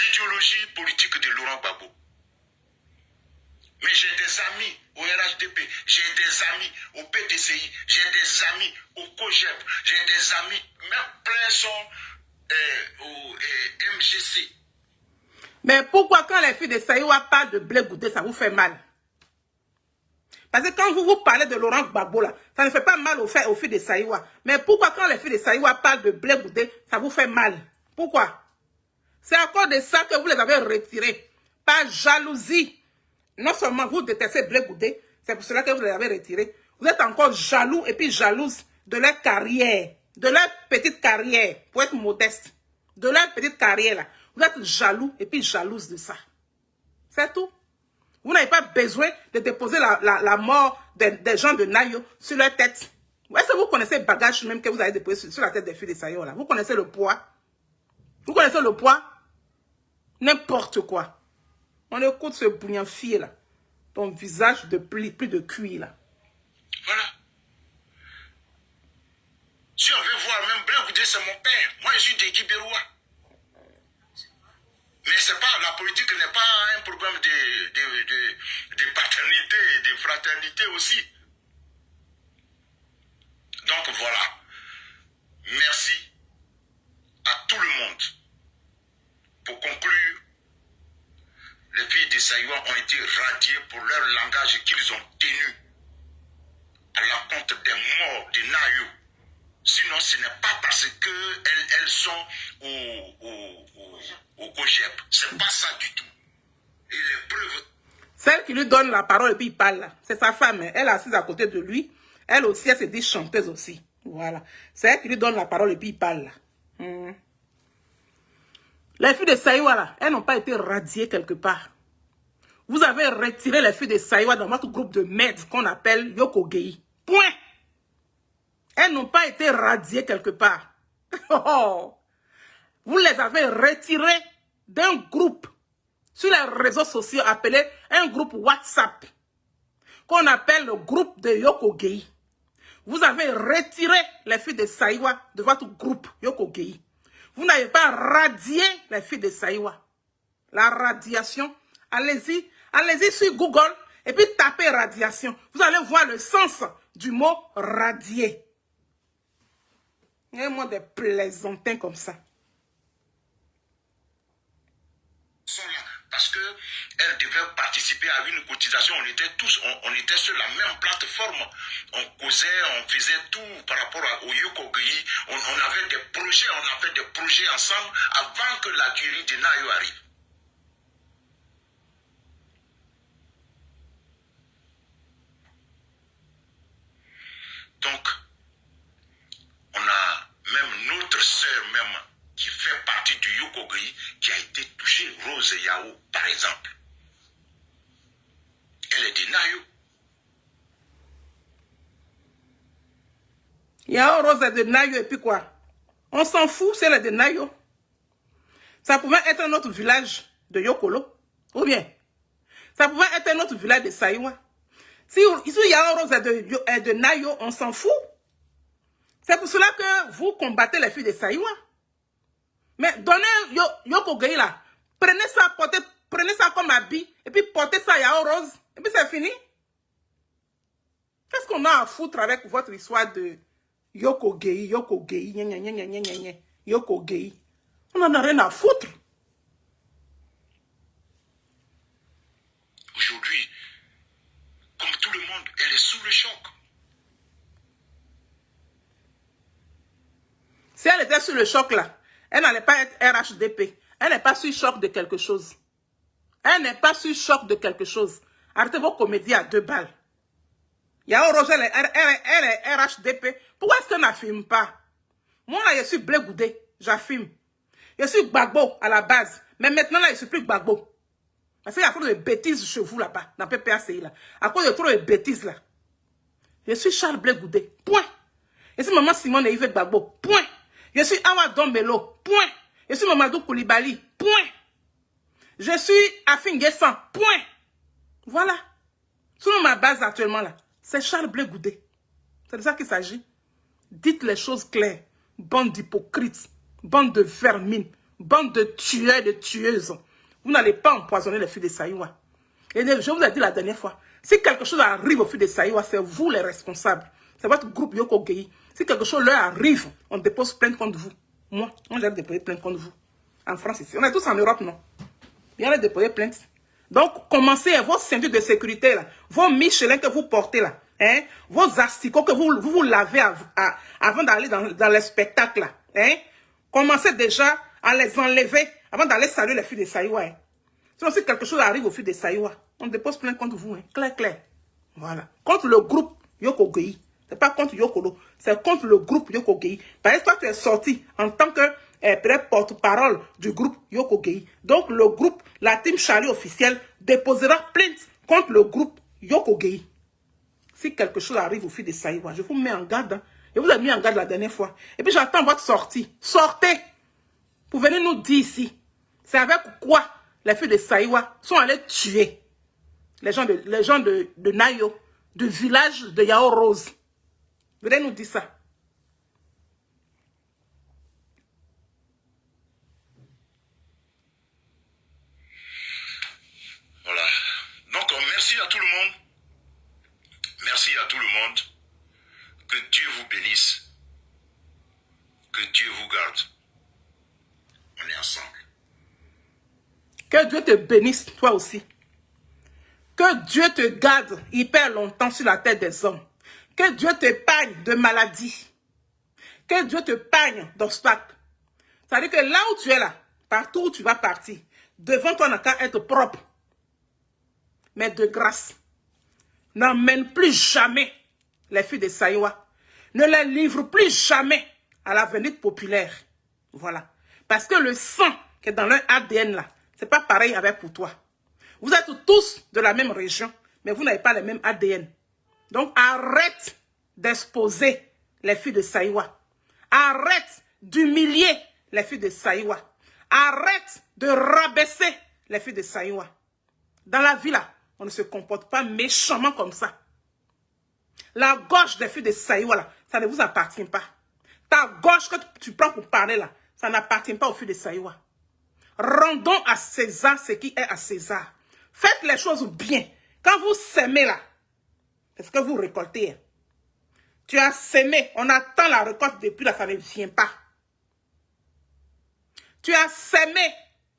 L'idéologie politique de Laurent Gbagbo. Mais j'ai des amis au RHDP, j'ai des amis au PDCI, j'ai des amis au COGEP, j'ai des amis, même plein sont au MGC. Mais pourquoi quand les filles de Saïwa parlent de Blé Goudé, ça vous fait mal? Parce que quand vous parlez de Laurent Gbagbo, là, ça ne fait pas mal aux filles de Saïwa. Mais pourquoi quand les filles de Saïwa parlent de Blé Goudé, ça vous fait mal? Pourquoi? C'est à cause de ça que vous les avez retirés. Par jalousie. Non seulement vous détestez Blé Goudé, c'est pour cela que vous les avez retirés. Vous êtes encore jaloux et puis jalouse de leur carrière. De leur petite carrière, pour être modeste. De leur petite carrière, là. Vous êtes jaloux et puis jalouse de ça. C'est tout. Vous n'avez pas besoin de déposer la mort des gens de Nayo sur leur tête. Est-ce que vous connaissez le bagage même que vous avez déposé sur la tête des filles de Sayo là? Vous connaissez le poids? Vous connaissez le poids? N'importe quoi. On écoute ce bouillant fille là. Ton visage de plus de cuir là. Voilà. Si on veut voir même Blé Goudé, c'est mon père. Moi, je suis de Guibéroua. Mais c'est pas, la politique n'est pas un problème de paternité et de fraternité aussi. Donc voilà. Merci à tout le monde. Pour conclure, les filles de Saïwa ont été radiées pour leur langage qu'ils ont tenu à l'encontre des morts de Nayo. Sinon, ce n'est pas parce qu'elles sont au COGEP. C'est pas ça du tout. Et les preuves... Celle qui lui donne la parole et puis il parle là. C'est sa femme. Elle est assise à côté de lui. Elle aussi, elle se dit chanteuse aussi. Voilà. C'est elle qui lui donne la parole et puis il parle là. Les filles de Saïwa, là, elles n'ont pas été radiées quelque part. Vous avez retiré les filles de Saïwa dans votre groupe de merde qu'on appelle Yoko Gei. Point. Elles n'ont pas été radiées quelque part. Vous les avez retirées d'un groupe sur les réseaux sociaux appelé un groupe WhatsApp qu'on appelle le groupe de Yoko Gei. Vous avez retiré les filles de Saïwa de votre groupe Yoko Gei. Vous n'avez pas radié les filles de Saïwa. La radiation, allez-y sur Google et puis tapez radiation. Vous allez voir le sens du mot radier. Il y a moins de plaisantins comme ça. Parce qu'elle devait participer à une cotisation. On était tous, on était sur la même plateforme. On causait, on faisait tout par rapport au Yoko Gei. On avait des projets ensemble avant que la tuerie de Nayo arrive. Donc, on a même notre sœur même qui fait partie du Yoko Gei qui a été touchée, Rose Yao par exemple. Elle est de Nayo. Yao Rose est de Nayo et puis quoi? On s'en fout, c'est elle de Nayo. Ça pouvait être un autre village de Yokolo. Ou bien, ça pouvait être un autre village de Saïwa. Si Yao Rose est de Nayo, on s'en fout. C'est pour cela que vous combattez les filles de Saïwa. Mais donnez Yoko Gei là. Prenez ça comme habit. Et puis portez ça à Yao Rose. Et puis c'est fini. Qu'est-ce qu'on a à foutre avec votre histoire de Yoko Gei, Yoko Gei, Yoko Gei? On n'en a rien à foutre. Aujourd'hui, comme tout le monde, elle est sous le choc. Si elle était sur le choc là, elle n'allait pas être RHDP. Elle n'est pas sur choc de quelque chose. Elle n'est pas sur choc de quelque chose. Arrêtez vos comédies à 2 balles. Yao Rose, elle est RHDP. Pourquoi est-ce qu'elle n'affirme pas? Moi là, je suis Blé Goudé. J'affirme. Je suis Gbagbo à la base. Mais maintenant là, je ne suis plus Gbagbo. Parce qu'il y a trop de bêtises chez vous là-bas, dans PPACI là. À cause de trop de bêtises là. Je suis Charles Blé Goudé. Point. Je suis Maman Simone et Yves Gbagbo. Point. Je suis Awa Dombelo. Point. Je suis Mamadou Koulibaly. Point. Je suis Afin Guessan. Point. Voilà. Sur ma base actuellement là, c'est Charles Blé Goudé. C'est de ça qu'il s'agit. Dites les choses claires. Bande d'hypocrites. Bande de vermines. Bande de tueurs et de tueuses. Vous n'allez pas empoisonner les filles de Saïwa. Et je vous ai dit la dernière fois, si quelque chose arrive aux filles de Saïwa, c'est vous les responsables. C'est votre groupe Yoko Gei. Si quelque chose leur arrive, on dépose plainte contre vous. Moi j'ai déposé plainte contre vous. En France ici. On est tous en Europe, non? Il y a déposé plainte. Donc, commencez vos ceintures de sécurité, là, vos Michelin que vous portez, là, hein, vos asticots que vous lavez avant d'aller dans les spectacles, là, hein. Commencez déjà à les enlever avant d'aller saluer les filles de Saïwa. Hein. Sinon, si quelque chose arrive aux filles de Saïwa, on dépose plainte contre vous. Hein. Clair, clair. Voilà. Contre le groupe Yoko Gei. Ce n'est pas contre Yokolo. C'est contre le groupe Yoko Gei. Parce que toi, tu es sorti en tant que porte-parole du groupe Yoko Gei. Donc, le groupe, la team Charlie officielle, déposera plainte contre le groupe Yoko Gei. Si quelque chose arrive aux filles de Saïwa, je vous mets en garde. Hein. Je vous ai mis en garde la dernière fois. Et puis, j'attends votre sortie. Sortez pour venir nous dire ici. C'est avec quoi les filles de Saïwa sont allées tuer les gens de Nayo, du village de Yao Rose. Venez nous dire ça. Voilà. Donc, merci à tout le monde. Merci à tout le monde. Que Dieu vous bénisse. Que Dieu vous garde. On est ensemble. Que Dieu te bénisse, toi aussi. Que Dieu te garde hyper longtemps sur la tête des hommes. Que Dieu te pagne de maladies. Que Dieu te pagne d'obstacles. C'est-à-dire que là où tu es là, partout où tu vas partir, devant toi n'a qu'à être propre. Mais de grâce, n'emmène plus jamais les filles de Saïwa. Ne les livre plus jamais à la venue populaire. Voilà. Parce que le sang que dans leur ADN là, c'est pas pareil avec pour toi. Vous êtes tous de la même région, mais vous n'avez pas le même ADN. Donc arrête d'exposer les filles de Saïwa. Arrête d'humilier les filles de Saïwa. Arrête de rabaisser les filles de Saïwa. Dans la vie là, on ne se comporte pas méchamment comme ça. La gorge des filles de Saïwa là, ça ne vous appartient pas. Ta gorge que tu prends pour parler là, ça n'appartient pas aux filles de Saïwa. Rendons à César ce qui est à César. Faites les choses bien. Quand vous s'aimez là, c'est ce que vous récoltez. Tu as sémé, on attend la récolte depuis là, ça ne vient pas. Tu as sémé,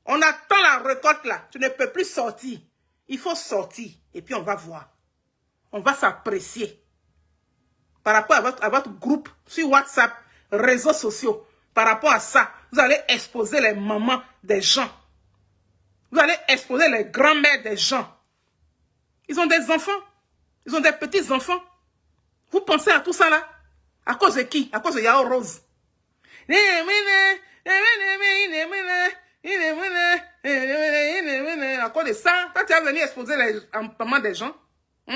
on attend la récolte là, tu ne peux plus sortir. Il faut sortir et puis on va voir. On va s'apprécier. Par rapport à votre groupe sur WhatsApp, réseaux sociaux, par rapport à ça, vous allez exposer les mamans des gens. Vous allez exposer les grands-mères des gens. Ils ont des enfants. Ils ont des petits-enfants. Vous pensez à tout ça là? À cause de qui? À cause de Yao Rose. À cause de ça, quand tu vas venir exposer les mamans des gens, je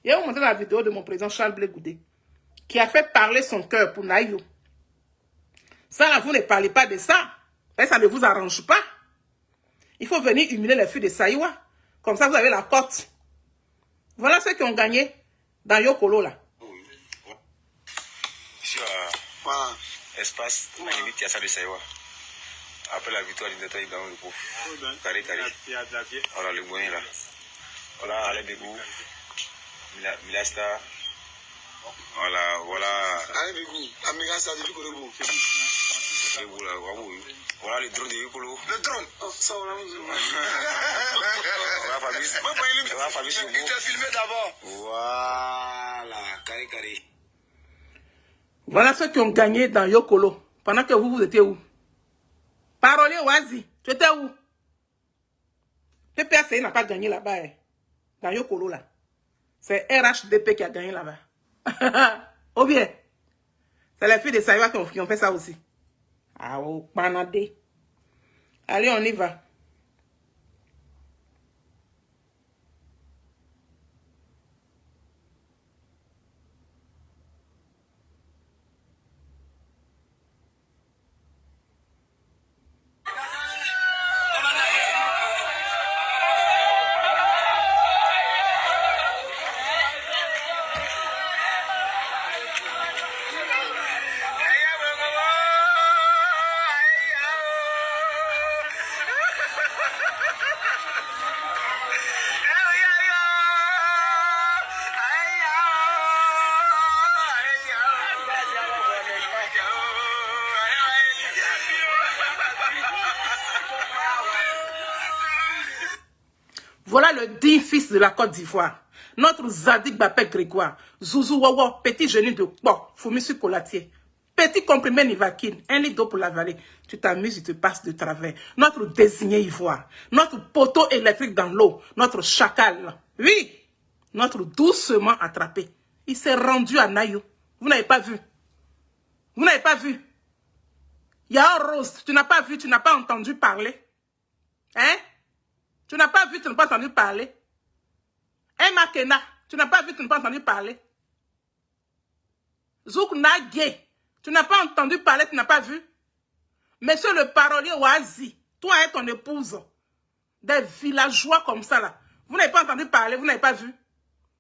vais vous montrer la vidéo de mon président Charles Blé Goudé, qui a fait parler son cœur pour Nayo. Ça là, vous ne parlez pas de ça. Ça ne vous arrange pas. Il faut venir humilier les filles de Saïwa. Comme ça, vous avez la cote. Voilà ceux qui ont gagné dans Yokolo, là. Sur espace, la limite, il y a ça de Saïwa. Après la victoire du détail dans le groupe. Carré. Voilà le moyen là. Voilà, Alain Bégou. Milasta. Voilà. Alain Bégou, Amiga Star de Lukorebo. Voilà le drone de Yokolo. Le drone. Ça, on l'a vu. Il t'a filmé d'abord. Voilà, carré. Voilà ceux qui ont gagné dans Yokolo. Pendant que vous étiez où? Parolier Oazi, tu étais où? PPAC n'a pas gagné là-bas. Dans Yokolo là. C'est RHDP qui a gagné là-bas. Ou bien, c'est les filles de Saïwa qui ont fait ça aussi. Ah, oh, panadé. Allez, on y va. Voilà le digne fils de la Côte d'Ivoire. Notre Zadig Bapé Grégoire. Zouzou Wawa, petit genou de Port, Foumissu Colatier. Petit comprimé Nivaquine, un lit d'eau pour la vallée. Tu t'amuses, tu te passes de travers. Notre désigné Ivoire. Notre poteau électrique dans l'eau. Notre chacal. Oui, notre doucement attrapé. Il s'est rendu à Nayo. Vous n'avez pas vu. Vous n'avez pas vu. Yao Rose, tu n'as pas vu, tu n'as pas entendu parler. Hein? Tu n'as pas vu, tu n'as pas entendu parler. Emma Kena, tu n'as pas vu, tu n'as pas entendu parler. Zouk Nagé, tu n'as pas entendu parler, tu n'as pas vu. Monsieur le parolier Oazi, toi et ton épouse, des villageois comme ça là, vous n'avez pas entendu parler, vous n'avez pas vu.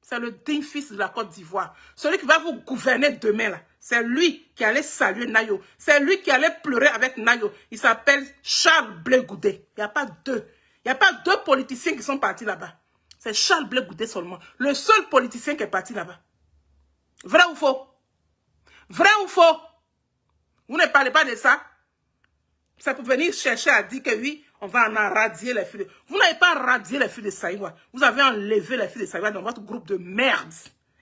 C'est le digne fils de la Côte d'Ivoire. Celui qui va vous gouverner demain là, c'est lui qui allait saluer Nayo. C'est lui qui allait pleurer avec Nayo. Il s'appelle Charles Blé Goudé. Il n'y a pas deux. Il n'y a pas deux politiciens qui sont partis là-bas. C'est Charles Blé Goudé seulement. Le seul politicien qui est parti là-bas. Vrai ou faux? Vrai ou faux? Vous ne parlez pas de ça? C'est pour venir chercher à dire que oui, on va en radier les filles. Vous n'avez pas radié les filles de Saïwa. Vous avez enlevé les filles de Saïwa dans votre groupe de merde.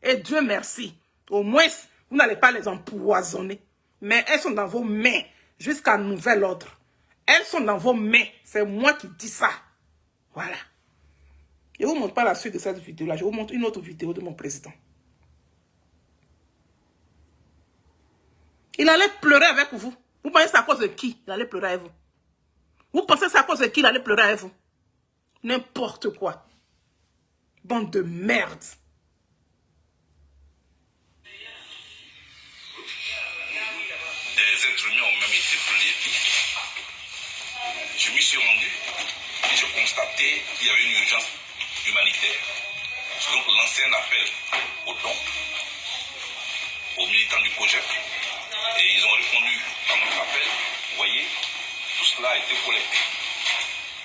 Et Dieu merci. Au moins, vous n'allez pas les empoisonner. Mais elles sont dans vos mains jusqu'à nouvel ordre. Elles sont dans vos mains. C'est moi qui dis ça. Voilà. Je ne vous montre pas la suite de cette vidéo-là. Je vous montre une autre vidéo de mon président. Il allait pleurer avec vous. Vous pensez c'est à cause de qui? Il allait pleurer avec vous. Vous pensez que c'est à cause de qui il allait pleurer avec vous? N'importe quoi. Bande de merde. Des êtres humains ont même été brûlés vifs. Je m'y suis rendu et je constatais qu'il y avait une urgence humanitaire. Donc lancé un appel aux dons, aux militants du COJEP, et ils ont répondu à notre appel. Vous voyez, tout cela a été collecté.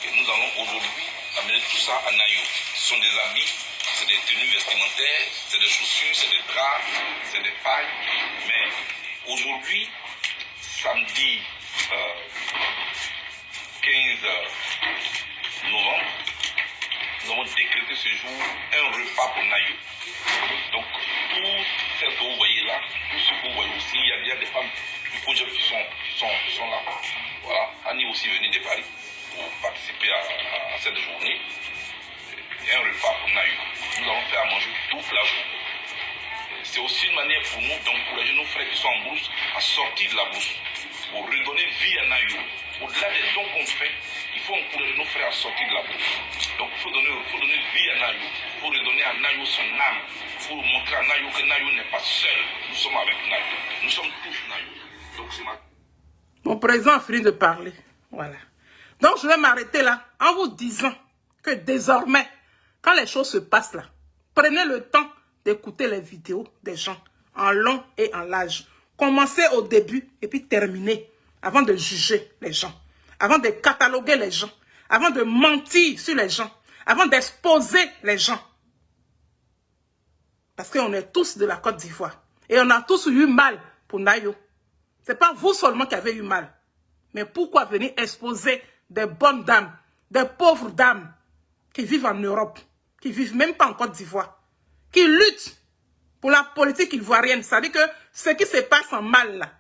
Et nous allons aujourd'hui amener tout ça à Nayo. Ce sont des habits, c'est des tenues vestimentaires, c'est des chaussures, c'est des draps, c'est des pailles. Mais aujourd'hui, samedi 15 novembre, nous avons décrété ce jour un repas pour Nayo. Donc, tout ce que vous voyez là, tout ce que vous voyez aussi, il y a des femmes du projet qui sont là. Voilà, Annie aussi venue de Paris pour participer à cette journée. Et un repas pour Nayo. Nous allons faire à manger toute la journée. C'est aussi une manière pour nous d'encourager nos frères qui sont en brousse à sortir de la brousse, pour redonner vie à Nayo. Au-delà des dons qu'on fait, il faut encourager nos frères à sortir de la brousse. Donc il faut donner vie à Nayo, il faut redonner à Nayo son âme, il faut montrer à Nayo que Nayo n'est pas seul. Nous sommes avec Nayo, nous sommes tous Nayo. Donc c'est ma... Mon président a fini de parler. Voilà. Donc je vais m'arrêter là en vous disant que désormais, quand les choses se passent là, prenez le temps d'écouter les vidéos des gens en long et en large. Commencez au début et puis terminez avant de juger les gens, avant de cataloguer les gens, avant de mentir sur les gens, avant d'exposer les gens. Parce qu'on est tous de la Côte d'Ivoire et on a tous eu mal pour Nayo. Ce n'est pas vous seulement qui avez eu mal. Mais pourquoi venir exposer des bonnes dames, des pauvres dames qui vivent en Europe, qui ne vivent même pas en Côte d'Ivoire, qui luttent pour la politique ivoirienne. Ça veut dire que ce qui se passe en mal là,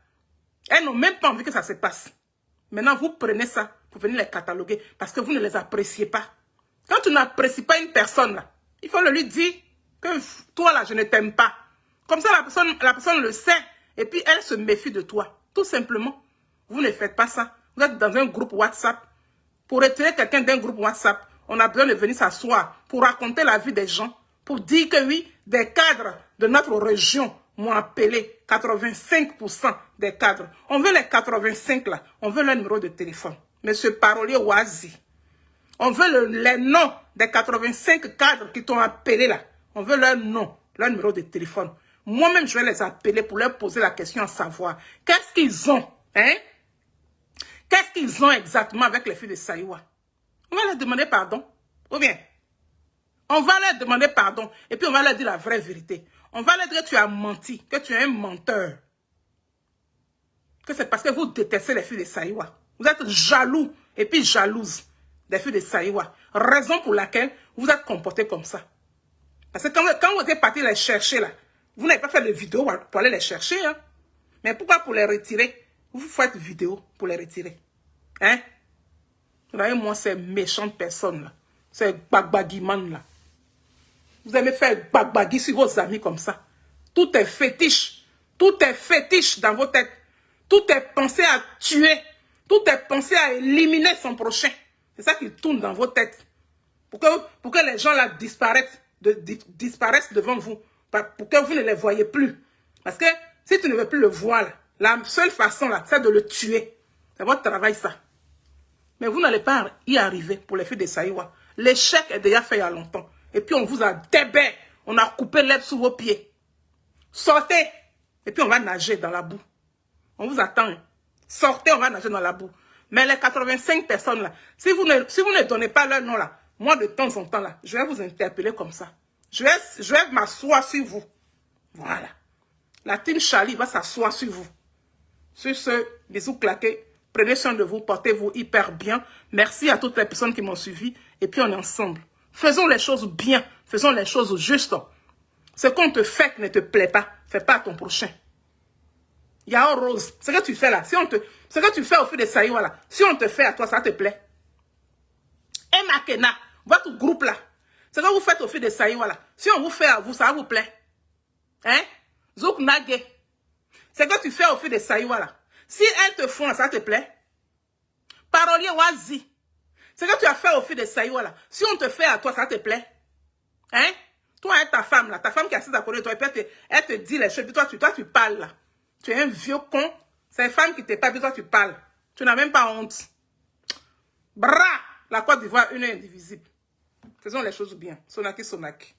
elles n'ont même pas envie que ça se passe. Maintenant, vous prenez ça pour venir les cataloguer parce que vous ne les appréciez pas. Quand tu n'apprécies pas une personne là, il faut le lui dire que toi là, je ne t'aime pas. Comme ça, la personne le sait et puis elle se méfie de toi. Tout simplement, vous ne faites pas ça. Vous êtes dans un groupe WhatsApp. Pour retirer quelqu'un d'un groupe WhatsApp, on a besoin de venir s'asseoir pour raconter la vie des gens, pour dire que oui, des cadres de notre région m'ont appelé, 85% des cadres. On veut les 85 là, on veut leur numéro de téléphone. Monsieur Parolier Oazi, on veut les noms des 85 cadres qui t'ont appelé là. On veut leur nom, leur numéro de téléphone. Moi-même, je vais les appeler pour leur poser la question à savoir qu'est-ce qu'ils ont, hein? Qu'est-ce qu'ils ont exactement avec les filles de Saïwa? On va leur demander pardon. Ou bien, on va leur demander pardon et puis on va leur dire la vraie vérité. On va leur dire que tu as menti, que tu es un menteur. Que c'est parce que vous détestez les filles de Saïwa. Vous êtes jaloux et puis jalouse des filles de Saïwa. Raison pour laquelle vous êtes comportés comme ça. Parce que quand vous êtes parti les chercher là, vous n'avez pas fait de vidéo pour aller les chercher. Hein? Mais pourquoi pour les retirer? Vous faites vidéo pour les retirer. Hein? Vous voyez, moi, ces méchantes personnes là. Ces bagbaguiman là. Vous aimez faire bagbagui sur vos amis comme ça. Tout est fétiche. Tout est fétiche dans vos têtes. Tout est pensé à tuer. Tout est pensé à éliminer son prochain. C'est ça qui tourne dans vos têtes. Pour que les gens là disparaissent devant vous. Pour que vous ne les voyez plus. Parce que si tu ne veux plus le voir, là, la seule façon là, c'est de le tuer. C'est votre travail ça. Mais vous n'allez pas y arriver pour les filles de Saïwa. L'échec est déjà fait il y a longtemps. Et puis on vous a débait. On a coupé l'herbe sous vos pieds. Sortez. Et puis on va nager dans la boue. On vous attend. Sortez, on va nager dans la boue. Mais les 85 personnes là, si vous ne donnez pas leur nom là, moi de temps en temps là, je vais vous interpeller comme ça. Je vais m'asseoir sur vous. Voilà. La team Charlie va s'asseoir sur vous. Sur ce, bisous claqués. Prenez soin de vous, portez-vous hyper bien. Merci à toutes les personnes qui m'ont suivi. Et puis on est ensemble. Faisons les choses bien. Faisons les choses justes. Ce qu'on te fait qui ne te plaît pas, fais pas à ton prochain. Yao Rose, ce que tu fais là, ce que tu fais au fil de Saïwa là, si on te fait à toi, ça te plaît. Et Makena, votre groupe là, ce que vous faites au fil de Saïwa là, si on vous fait à vous, ça vous plaît. Hein? Zouk Nage, ce que tu fais au fil de Saïwa là, si elles te font, ça te plaît. Parolier Wazi. Ce que tu as fait au fil de Saïwa là, si on te fait à toi, ça te plaît? Hein? Toi et ta femme là, ta femme qui est assise à côté de toi, elle te dit les choses, puis toi tu parles là. Tu es un vieux con. C'est une femme qui te parle, puis toi tu parles. Tu n'as même pas honte. Bra! La Côte d'Ivoire, une est indivisible. Faisons les choses bien. Sonaki, Sonaki.